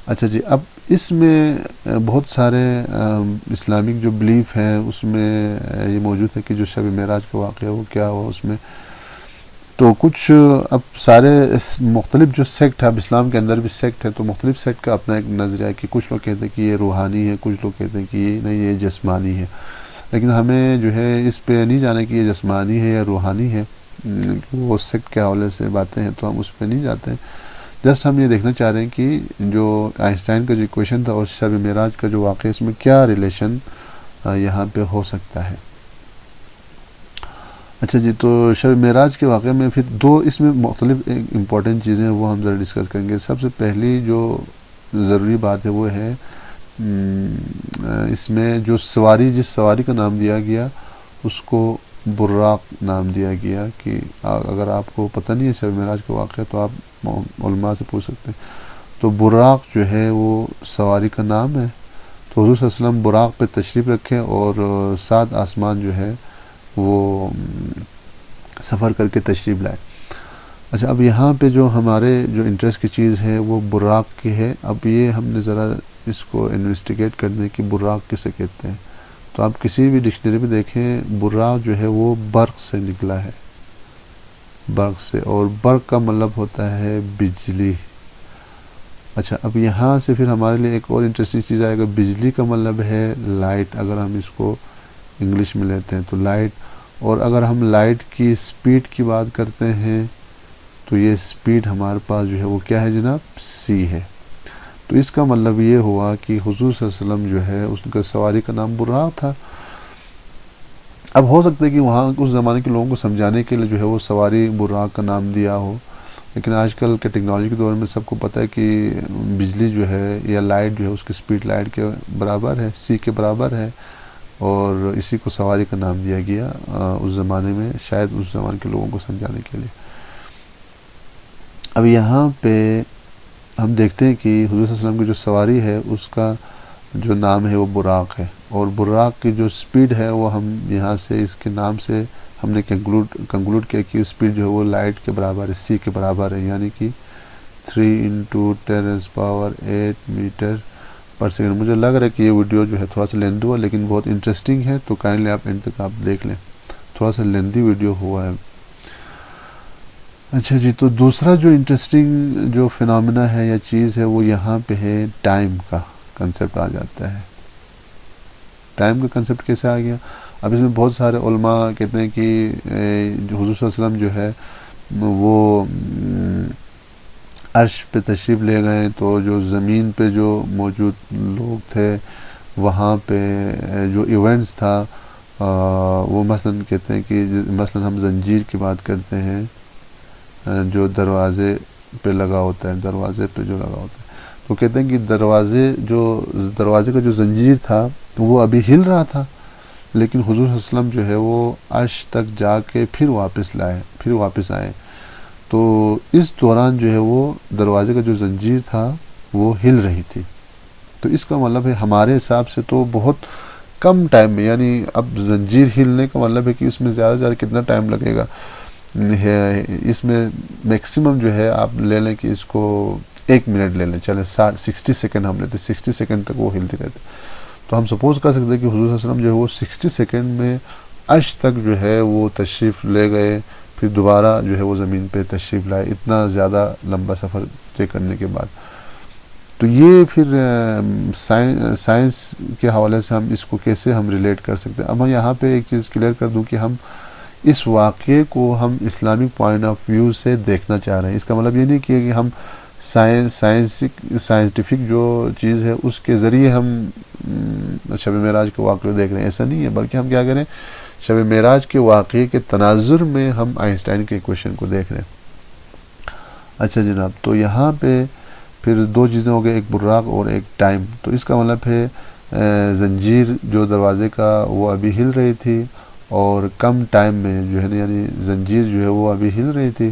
اچھا جی، اب اس میں بہت سارے اسلامک جو بلیف ہیں اس میں یہ موجود ہے کہ جو شب معراج کا واقعہ وہ کیا ہوا. اس میں تو کچھ اب سارے مختلف جو سیکٹ ہے، اب اسلام کے اندر بھی سیکٹ ہے، تو مختلف سیکٹ کا اپنا ایک نظریہ ہے کہ کچھ لوگ کہتے ہیں کہ یہ روحانی ہے، کچھ لوگ کہتے ہیں کہ یہ نہیں، یہ جسمانی ہے. لیکن ہمیں جو ہے اس پہ نہیں جانا کہ یہ جسمانی ہے یا روحانی ہے، وہ سیکٹ کے حوالے سے باتیں ہیں تو ہم اس پہ نہیں جاتے ہیں. جسٹ ہم یہ دیکھنا چاہ رہے ہیں کہ جو آئنسٹائن کا جو ایکویشن تھا اور شب معراج کا جو واقعہ، اس میں کیا ریلیشن یہاں پہ ہو سکتا ہے. اچھا جی، تو شب معراج کے واقعے میں پھر دو اس میں مختلف امپورٹنٹ چیزیں ہیں، وہ ہم ذرا ڈسکس کریں گے. سب سے پہلی جو ضروری بات ہے وہ ہے اس میں جو سواری، جس سواری کا نام دیا گیا اس کو براق نام دیا گیا. کہ اگر آپ کو پتہ نہیں ہے شب معراج کا واقعہ تو آپ علماء سے پوچھ سکتے ہیں. تو براق جو ہے وہ سواری کا نام ہے. تو حضور صلی اللہ علیہ وسلم براق پہ تشریف رکھیں اور 7 آسمان جو ہے وہ سفر کر کے تشریف لائے. اچھا، اب یہاں پہ جو ہمارے جو انٹرسٹ کی چیز ہے وہ براق کی ہے. اب یہ ہم نے ذرا اس کو انویسٹیگیٹ کرنے کہ براق کسے کہتے ہیں. تو آپ کسی بھی ڈکشنری میں دیکھیں، براق جو ہے وہ برق سے نکلا ہے، برق سے، اور برق کا مطلب ہوتا ہے بجلی. اچھا، اب یہاں سے پھر ہمارے لیے ایک اور انٹرسٹنگ چیز آئے گا. بجلی کا مطلب ہے لائٹ، اگر ہم اس کو انگلش میں لیتے ہیں تو لائٹ. اور اگر ہم لائٹ کی سپیڈ کی بات کرتے ہیں تو یہ سپیڈ ہمارے پاس جو ہے وہ کیا ہے جناب؟ سی ہے. تو اس کا مطلب یہ ہوا کہ حضور صلی اللہ علیہ وسلم جو ہے اس کا سواری کا نام براق تھا. اب ہو سکتا ہے کہ وہاں اس زمانے کے لوگوں کو سمجھانے کے لیے جو ہے وہ سواری براق کا نام دیا ہو، لیکن آج کل کے ٹیکنالوجی کے دور میں سب کو پتہ ہے کہ بجلی جو ہے یا لائٹ جو ہے اس کی سپیڈ لائٹ کے برابر ہے، سی کے برابر ہے، اور اسی کو سواری کا نام دیا گیا اس زمانے میں، شاید اس زمانے کے لوگوں کو سمجھانے کے لیے. اب یہاں پہ ہم دیکھتے ہیں کہ حضور صلی اللہ علیہ وسلم کی جو سواری ہے اس کا جو نام ہے وہ براق ہے. اور براق کی جو سپیڈ ہے وہ ہم یہاں سے اس کے نام سے ہم نے کنکلوڈ کیا کہ سپیڈ جو ہے وہ لائٹ کے برابر ہے، سی کے برابر ہے، یعنی کہ 3 × 10⁸ میٹر پر سیکنڈ. مجھے لگ رہا ہے کہ یہ ویڈیو جو ہے تھوڑا سا لیندی ہوا لیکن بہت انٹرسٹنگ ہے، تو کائنڈلی آپ اینڈ تک آپ دیکھ لیں. تھوڑا سا لیندی ویڈیو ہوا ہے. اچھا جی، تو دوسرا جو انٹرسٹنگ جو فنامنا ہے یا چیز ہے وہ یہاں پہ ہے ٹائم کا کنسیپٹ آ جاتا ہے. ٹائم کا کنسیپٹ کیسے آ گیا؟ اب اس میں بہت سارے علماء کہتے ہیں کہ جو حضور صلی اللہ علیہ وسلم جو ہے وہ عرش پہ تشریف لے گئے، تو جو زمین پہ جو موجود لوگ تھے وہاں پہ جو ایونٹس تھا وہ مثلاً کہتے ہیں کہ مثلاً ہم زنجیر کی بات کرتے ہیں جو دروازے پہ لگا ہوتا ہے، دروازے پہ جو لگا ہوتا ہے، تو کہتے ہیں کہ دروازے کا جو زنجیر تھا وہ ابھی ہل رہا تھا، لیکن حضور صلی اللہ علیہ وسلم جو ہے وہ عرش تک جا کے پھر واپس آئے. تو اس دوران جو ہے وہ دروازے کا جو زنجیر تھا وہ ہل رہی تھی. تو اس کا مطلب ہے ہمارے حساب سے تو بہت کم ٹائم میں، یعنی اب زنجیر ہلنے کا مطلب ہے کہ اس میں زیادہ سے زیادہ کتنا ٹائم لگے گا. اس میں میکسیمم جو ہے آپ لے لیں کہ اس کو 1 منٹ لے لیں، چلیں 60 سیکنڈ ہم لیتے، 60 سیکنڈ تک وہ ہلتی رہتی. تو ہم سپوز کر سکتے ہیں کہ حضور صلی اللہ علیہ وسلم جو ہے وہ 60 سیکنڈ میں عرش تک جو ہے وہ تشریف لے گئے، پھر دوبارہ جو ہے وہ زمین پہ تشریف لائے، اتنا زیادہ لمبا سفر طے کرنے کے بعد. تو یہ پھر سائنس کے حوالے سے ہم اس کو کیسے ہم ریلیٹ کر سکتے ہیں. اب میں یہاں پہ ایک چیز کلیئر کر دوں کہ ہم اس واقعے کو ہم اسلامک پوائنٹ آف ویو سے دیکھنا چاہ رہے ہیں. اس کا مطلب یہ نہیں کہ ہم سائنٹیفک جو چیز ہے اس کے ذریعے ہم شب معراج کے واقعے دیکھ رہے ہیں، ایسا نہیں ہے، بلکہ ہم کیا کریں، شب معراج کے واقعے کے تناظر میں ہم آئنسٹائن کے ایکویشن کو دیکھ رہے ہیں. اچھا جناب، تو یہاں پہ پھر 2 چیزیں ہو گئے، ایک براق اور ایک ٹائم. تو اس کا مطلب ہے زنجیر جو دروازے کا وہ ابھی ہل رہی تھی، اور کم ٹائم میں جو ہے یعنی زنجیر جو ہے وہ ابھی ہل رہی تھی.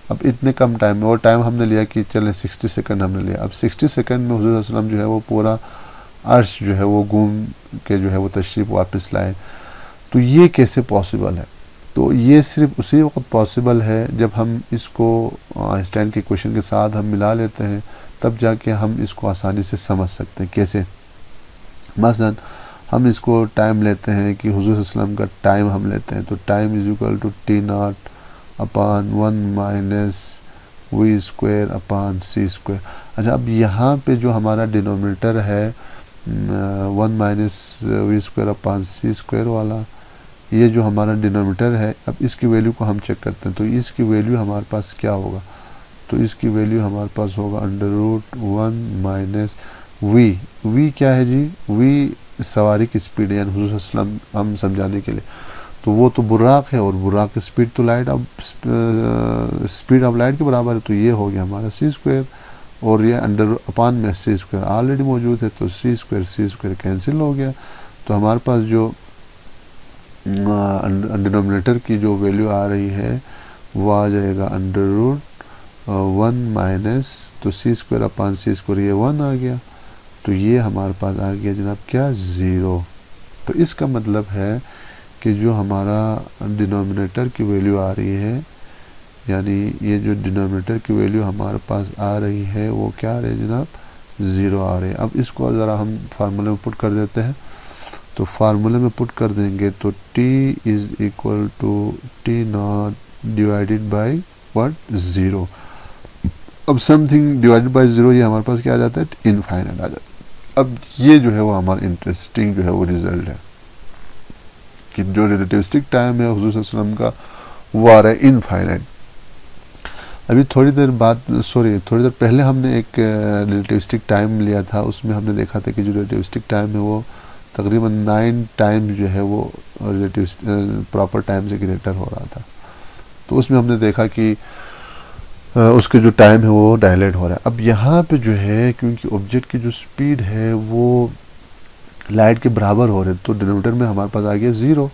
اب اتنے کم ٹائم میں، اور ٹائم ہم نے لیا کہ چلیں 60 سیکنڈ ہم نے لیا. اب 60 سیکنڈ میں حضور صلی اللہ علیہ وسلم جو ہے وہ پورا عرش جو ہے وہ گھوم کے جو ہے وہ تشریف واپس لائے. تو یہ کیسے پاسبل ہے؟ تو یہ صرف اسی وقت پاسبل ہے جب ہم اس کو آئنسٹائن کے ایکویشن کے ساتھ ہم ملا لیتے ہیں، تب جا کے ہم اس کو آسانی سے سمجھ سکتے ہیں. کیسے؟ مثلا ہم اس کو ٹائم لیتے ہیں کہ حضور صلی اللہ علیہ وسلم کا ٹائم ہم لیتے ہیں، تو ٹائم = T0 اپان 1 مائنس وی اسکوائر اپان سی اسکوائر. اچھا اب یہاں پہ جو ہمارا ڈینومینیٹر ہے 1 مائنس وی اسکوائر اپان سی اسکوائر والا، یہ جو ہمارا ڈینومینیٹر ہے، اب اس کی ویلیو کو ہم چیک کرتے ہیں. تو اس کی ویلیو ہمارے پاس کیا ہوگا؟ تو اس کی ویلیو ہمارے پاس ہوگا انڈر روٹ 1 مائنس وی. وی کیا ہے جی؟ وی سواری کی اسپیڈ ہے، یعنی حضور صلی اللہ علیہ وسلم ہم سمجھانے کے لیے. تو وہ تو براق ہے، اور براق کی اسپیڈ تو لائٹ اسپیڈ آف لائٹ کے برابر ہے. تو یہ ہو گیا ہمارا سی اسکوائر، اور یہ انڈر اپان میں سی اسکوائر آلریڈی موجود ہے، تو سی اسکوائر کینسل ہو گیا. تو ہمارے پاس جو ڈینومینیٹر کی جو ویلیو آ رہی ہے وہ آ جائے گا انڈر روٹ 1 مائنس، تو C square upon C square یہ 1 آ گیا. تو یہ ہمارے پاس آ گیا جناب کیا؟ 0. تو اس کا مطلب ہے کہ جو ہمارا ڈینومینیٹر کی ویلیو آ رہی ہے، یعنی یہ جو ڈینومینیٹر کی ویلیو ہمارے پاس آ رہی ہے وہ کیا آ رہی ہے جناب؟ 0 آ رہی ہے. اب اس کو ذرا ہم فارمولے میں پٹ کر دیتے ہیں. تو فارمولے میں پٹ کر دیں گے تو T is equal to T not divided by what? 0. اب سم تھنگ ڈیوائیڈیڈ بائی 0 یہ ہمارے پاس کیا آ جاتا ہے؟ انفائنائٹ آ جاتا ہے. اب یہ جو ہے وہ ہمارا انٹرسٹنگ جو ہے وہ ریزلٹ ہے کہ جو ریلیٹیوسٹک ٹائم ہے حضور صلی اللہ علیہ وسلم کا وہ آ رہا ہے انفائنائٹ. ابھی تھوڑی دیر پہلے ہم نے ایک ریلیٹیوسٹک ٹائم لیا تھا، اس میں ہم نے دیکھا تھا کہ جو ریلیٹیوسٹک ٹائم ہے وہ تقریباً 9 ٹائم جو ہے وہ پراپر ٹائم سے گریٹر ہو رہا تھا. تو اس میں ہم نے دیکھا کہ اس کے جو ٹائم ہے وہ ڈائلیٹ ہو رہا ہے. اب یہاں پہ جو ہے کیونکہ آبجیکٹ کی جو سپیڈ ہے وہ لائٹ کے برابر ہو رہے، تو ڈینومینیٹر میں ہمارے پاس آ گیا 0.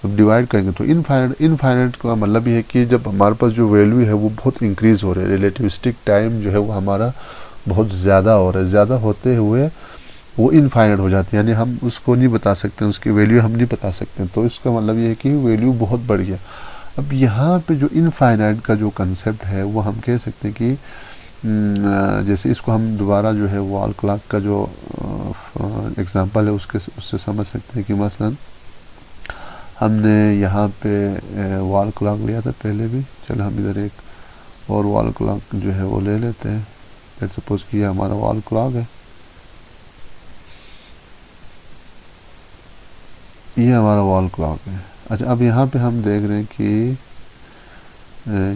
اب ڈیوائڈ کریں گے تو انفائنائٹ کا مطلب یہ ہے کہ جب ہمارے پاس جو ویلیو ہے وہ بہت انکریز ہو رہا ہے، ریلیٹیوسٹک ٹائم جو ہے وہ ہمارا بہت زیادہ ہو رہا ہے، زیادہ ہوتے ہوئے وہ انفائنائٹ ہو جاتی ہے، یعنی ہم اس کو نہیں بتا سکتے، اس کی ویلیو ہم نہیں بتا سکتے. تو اس کا مطلب یہ ہے کہ ویلیو بہت بڑھ گیا. اب یہاں پہ جو انفائنائٹ کا جو کنسیپٹ ہے وہ ہم کہہ سکتے ہیں کہ جیسے اس کو ہم دوبارہ جو ہے وال کلاک کا جو اگزامپل ہے اس سے سمجھ سکتے ہیں کہ مثلا ہم نے یہاں پہ وال کلاک لیا تھا پہلے بھی. چلو ہم ادھر ایک اور وال کلاک جو ہے وہ لے لیتے ہیں. لیٹ سپوز کہ یہ ہمارا وال کلاک ہے، یہ ہمارا وال کلاک ہے. اچھا اب یہاں پہ ہم دیکھ رہے ہیں کہ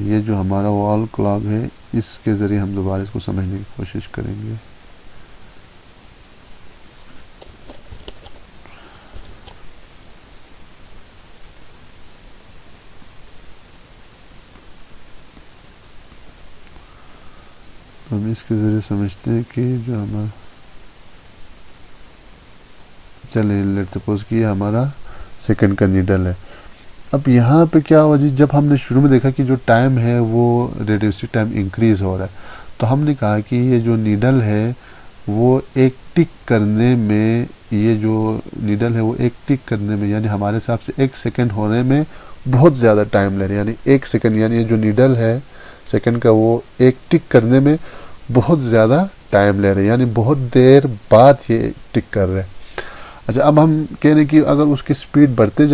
یہ جو ہمارا وال کلاک ہے اس کے ذریعے ہم دوبارہ اس کو سمجھنے کی کوشش کریں گے. تو ہم اس کے ذریعے سمجھتے ہیں کہ جو ہمارا چلیں لیٹ سپوز کہ یہ ہمارا سیکنڈ کا نیڈل ہے. اب یہاں پہ کیا ہوا جی، جب ہم نے شروع میں دیکھا کہ جو ٹائم ہے وہ ریلیٹیوسٹک ٹائم انکریز ہو رہا ہے، تو ہم نے کہا کہ یہ جو نیڈل ہے وہ ایک ٹک کرنے میں، یہ جو نیڈل ہے وہ ایک ٹک کرنے میں، یعنی ہمارے حساب سے 1 سیکنڈ ہونے میں بہت زیادہ ٹائم لے رہے ہیں. یعنی 1 سیکنڈ، یعنی یہ جو نیڈل ہے سیکنڈ کا وہ ایک ٹک کرنے میں بہت زیادہ ٹائم لے رہے ہیں، یعنی بہت دیر بعد یہ ٹک کر رہے ہیں. اچھا اب ہم کہہ رہے ہیں کہ اگر اس کی سپیڈ بڑھتے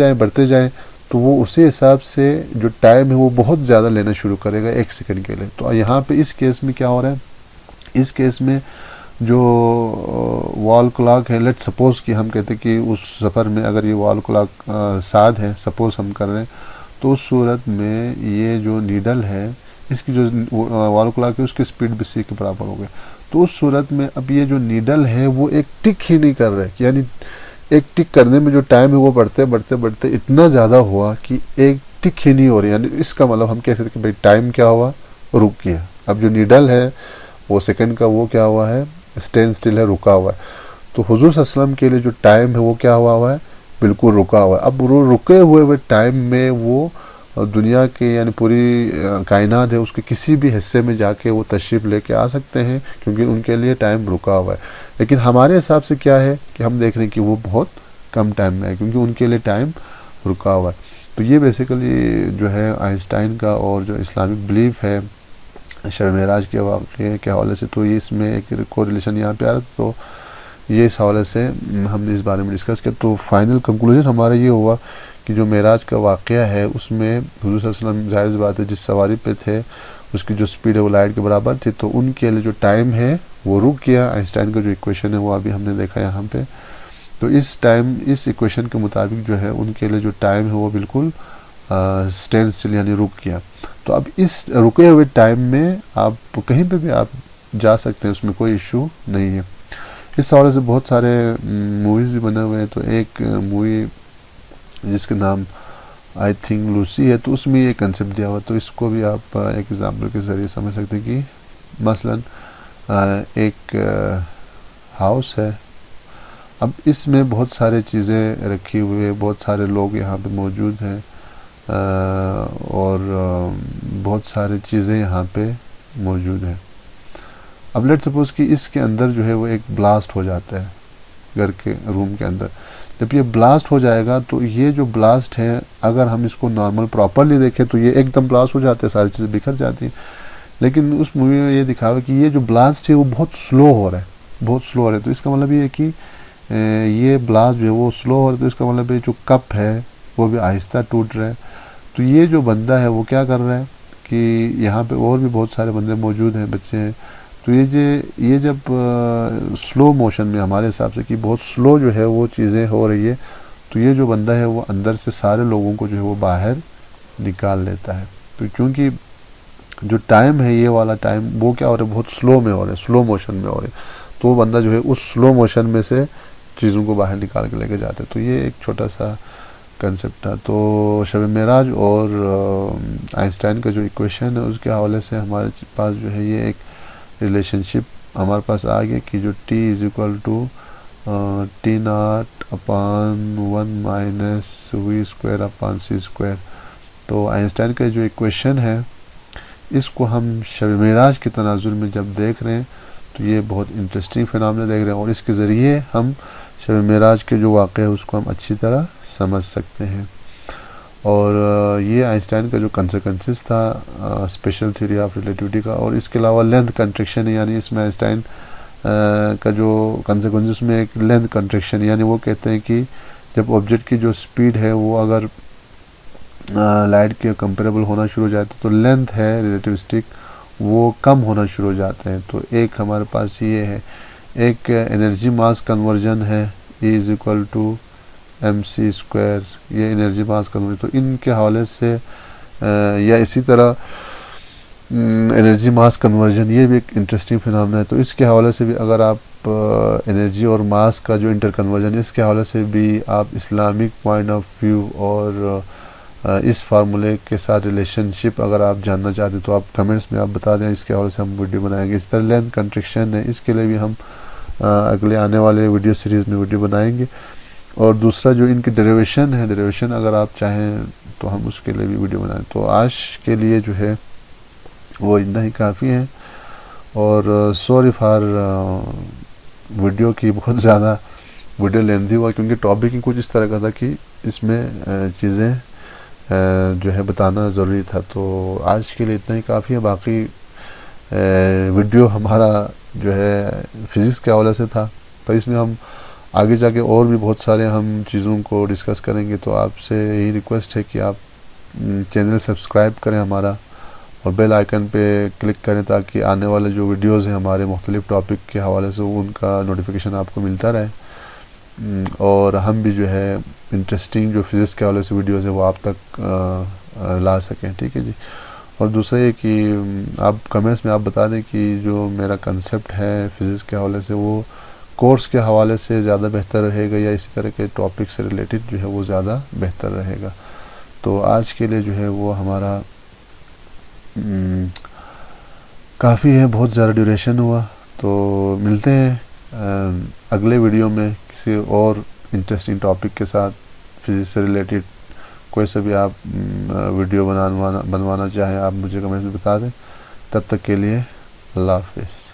جائیں تو وہ اسی حساب سے جو ٹائم ہے وہ بہت زیادہ لینا شروع کرے گا 1 سیکنڈ کے لیے. تو یہاں پہ اس کیس میں کیا ہو رہا ہے، اس کیس میں جو وال کلاک ہے، لیٹ سپوز کہ ہم کہتے ہیں کہ اس سفر میں اگر یہ وال کلاک 7 ہے سپوز ہم کر رہے ہیں، تو اس صورت میں یہ جو نیڈل ہے اس کی جو وال کلاک ہے اس کی سپیڈ بھی سی کے برابر ہو گئی. تو اس صورت میں اب یہ جو نیڈل ہے وہ ایک ٹک ہی نہیں کر رہے، یعنی ایک ٹک کرنے میں جو ٹائم ہے وہ بڑھتے اتنا زیادہ ہوا کہ ایک ٹک ہی نہیں ہو رہی. یعنی اس کا مطلب ہم کہہ سکتے کہ بھائی ٹائم کیا ہوا، رک گیا. اب جو نیڈل ہے وہ سیکنڈ کا وہ کیا ہوا ہے، اسٹینڈ سٹل ہے، رکا ہوا ہے. تو حضور صلی اللہ علیہ وسلم کے لیے جو ٹائم ہے وہ کیا ہوا ہے، بالکل رکا ہوا ہے. اب رکے ہوئے ٹائم میں وہ دنیا کے یعنی پوری کائنات ہے اس کے کسی بھی حصے میں جا کے وہ تشریف لے کے آ سکتے ہیں، کیونکہ ان کے لیے ٹائم رکا ہوا ہے. لیکن ہمارے حساب سے کیا ہے کہ ہم دیکھ رہے ہیں کہ وہ بہت کم ٹائم میں ہے، کیونکہ ان کے لیے ٹائم رکا ہوا ہے. تو یہ بیسیکلی جو ہے آئنسٹائن کا اور جو اسلامک بلیف ہے شب معراج کے واقعے کے حوالے سے، تو یہ اس میں ایک کوریلیشن یہاں پہ آ رہا. تو یہ اس حوالے سے ہم نے اس بارے میں ڈسکس کیا. تو فائنل کنکلوژن ہمارا یہ ہوا کہ جو معراج کا واقعہ ہے اس میں حضور صلی اللہ علیہ وسلم ظاہر سی بات ہے جس سواری پہ تھے اس کی جو سپیڈ ہے وہ لائٹ کے برابر تھی, تو ان کے لیے جو ٹائم ہے وہ رک گیا. آئنسٹائن کا جو ایکویشن ہے وہ ابھی ہم نے دیکھا یہاں پہ, تو اس ایکویشن کے مطابق جو ہے ان کے لیے جو ٹائم ہے وہ بالکل اسٹینڈ اسٹل یعنی رک گیا. تو اب اس رکے ہوئے ٹائم میں آپ کہیں پہ بھی آپ جا سکتے ہیں, اس میں کوئی ایشو نہیں ہے. اس حوالے سے بہت سارے موویز بھی بنے ہوئے ہیں. تو ایک مووی جس کے نام آئی تھنک لوسی ہے, تو اس میں یہ کنسیپٹ دیا ہوا, تو اس کو بھی آپ ایک ایگزامپل کے ذریعے سمجھ سکتے ہیں کہ مثلا ایک ہاؤس ہے, اب اس میں بہت سارے چیزیں رکھی ہوئی ہیں, بہت سارے لوگ یہاں پہ موجود ہیں, اور بہت ساری چیزیں یہاں پہ موجود ہیں. اب لیٹ سپوز کہ اس کے اندر جو ہے وہ ایک بلاسٹ ہو جاتا ہے گھر کے روم کے اندر. جب یہ بلاسٹ ہو جائے گا تو یہ جو بلاسٹ ہے اگر ہم اس کو نارمل پراپرلی دیکھیں تو یہ ایک دم بلاسٹ ہو جاتے ہیں, ساری چیزیں بکھر جاتی ہیں. لیکن اس مووی میں یہ دکھاوا کہ یہ جو بلاسٹ ہے وہ بہت سلو ہو رہا ہے, تو اس کا مطلب یہ ہے کہ یہ بلاسٹ جو ہے وہ سلو ہو رہا ہے, تو اس کا مطلب ہے جو کپ ہے وہ بھی آہستہ ٹوٹ رہا ہے. تو یہ جو بندہ ہے وہ کیا کر رہا ہے کہ یہاں پہ اور بھی بہت سارے بندے موجود ہیں, بچے ہیں, تو یہ جب سلو موشن میں ہمارے حساب سے کہ بہت سلو جو ہے وہ چیزیں ہو رہی ہے, تو یہ جو بندہ ہے وہ اندر سے سارے لوگوں کو جو ہے وہ باہر نکال لیتا ہے. تو کیونکہ جو ٹائم ہے یہ والا ٹائم وہ کیا ہو رہا ہے, بہت سلو میں ہو رہا ہے, سلو موشن میں ہو رہے ہیں, تو وہ بندہ جو ہے اس سلو موشن میں سے چیزوں کو باہر نکال کے لے کے جاتا ہے. تو یہ ایک چھوٹا سا کنسیپٹ تھا. تو شب معراج اور آئنسٹائن کا جو ایکویشن ہے اس کے حوالے سے ہمارے پاس جو ہے یہ ایک ریلیشن شپ ہمارے پاس آ گیا کہ جو T = T0/1-v²/c². تو آئنسٹائن کا جو ایکویشن ہے اس کو ہم شب معراج کے تناظر میں جب دیکھ رہے ہیں تو یہ بہت انٹرسٹنگ فینامنا دیکھ رہے ہیں, اور اس کے ذریعے ہم شب معراج کے جو واقعہ ہے اس کو ہم اچھی طرح سمجھ سکتے ہیں. اور یہ آئنسٹائن کا جو کنسیکوینسز تھا اسپیشل تھیوری آف ریلیٹیوٹی کا, اور اس کے علاوہ لینتھ کنٹریکشن ہے, یعنی اس میں آئنسٹائن کا جو کنسیکوینسز میں ایک لینتھ کنٹریکشن, یعنی وہ کہتے ہیں کہ جب آبجیکٹ کی جو سپیڈ ہے وہ اگر لائٹ کے کمپیریبل ہونا شروع ہو جاتی تو لینتھ ہے ریلیٹیوسٹک وہ کم ہونا شروع ہو جاتے ہیں. تو ایک ہمارے پاس یہ ہے, ایک انرجی ماس کنورژن ہے E = mc², یہ انرجی ماس کنورژن. تو ان کے حوالے سے یا اسی طرح انرجی ماس کنورژن یہ بھی ایک انٹرسٹنگ فینامنا ہے. تو اس کے حوالے سے بھی اگر آپ انرجی اور ماس کا جو انٹر کنورژن اس کے حوالے سے بھی آپ اسلامک پوائنٹ آف ویو اور اس فارمولے کے ساتھ ریلیشن شپ اگر آپ جاننا چاہتے ہیں تو آپ کمنٹس میں آپ بتا دیں, اس کے حوالے سے ہم ویڈیو بنائیں گے. اس طرح لینتھ کنٹریکشن ہے, اس کے لیے بھی ہم اگلے آنے والے ویڈیو سیریز میں ویڈیو بنائیں گے. اور دوسرا جو ان کی ڈیریویشن اگر آپ چاہیں تو ہم اس کے لیے بھی ویڈیو بنائیں. تو آج کے لیے جو ہے وہ اتنا ہی کافی ہے, اور سوری فار ویڈیو کی بہت زیادہ ویڈیو لیندی ہوا کیونکہ ٹاپک ہی کچھ اس طرح کا تھا کہ اس میں چیزیں جو ہے بتانا ضروری تھا. تو آج کے لیے اتنا ہی کافی ہے. باقی ویڈیو ہمارا جو ہے فزکس کے حوالے سے تھا, پر اس میں ہم آگے جا کے اور بھی بہت سارے ہم چیزوں کو ڈسکس کریں گے. تو آپ سے یہی ریکویسٹ ہے کہ آپ چینل سبسکرائب کریں ہمارا, اور بیل آئیکن پہ کلک کریں تاکہ آنے والے جو ویڈیوز ہیں ہمارے مختلف ٹاپک کے حوالے سے ان کا نوٹیفیکیشن آپ کو ملتا رہے, اور ہم بھی جو ہے انٹرسٹنگ جو فزکس کے حوالے سے ویڈیوز ہیں وہ آپ تک لا سکیں. ٹھیک ہے جی. اور دوسرا یہ کہ آپ کمنٹس میں آپ بتا دیں کہ جو میرا کنسیپٹ ہے فزکس کے حوالے سے وہ کورس کے حوالے سے زیادہ بہتر رہے گا یا اسی طرح کے ٹاپک سے ریلیٹڈ جو ہے وہ زیادہ بہتر رہے گا. تو آج کے لیے جو ہے وہ ہمارا کافی ہے, بہت زیادہ ڈیوریشن ہوا. تو ملتے ہیں اگلے ویڈیو میں کسی اور انٹرسٹنگ ٹاپک کے ساتھ. فزکس سے ریلیٹڈ کوئی سے بھی آپ ویڈیو بنوانا چاہیں آپ مجھے کمنٹس میں بتا دیں. تب تک کے لیے اللہ حافظ.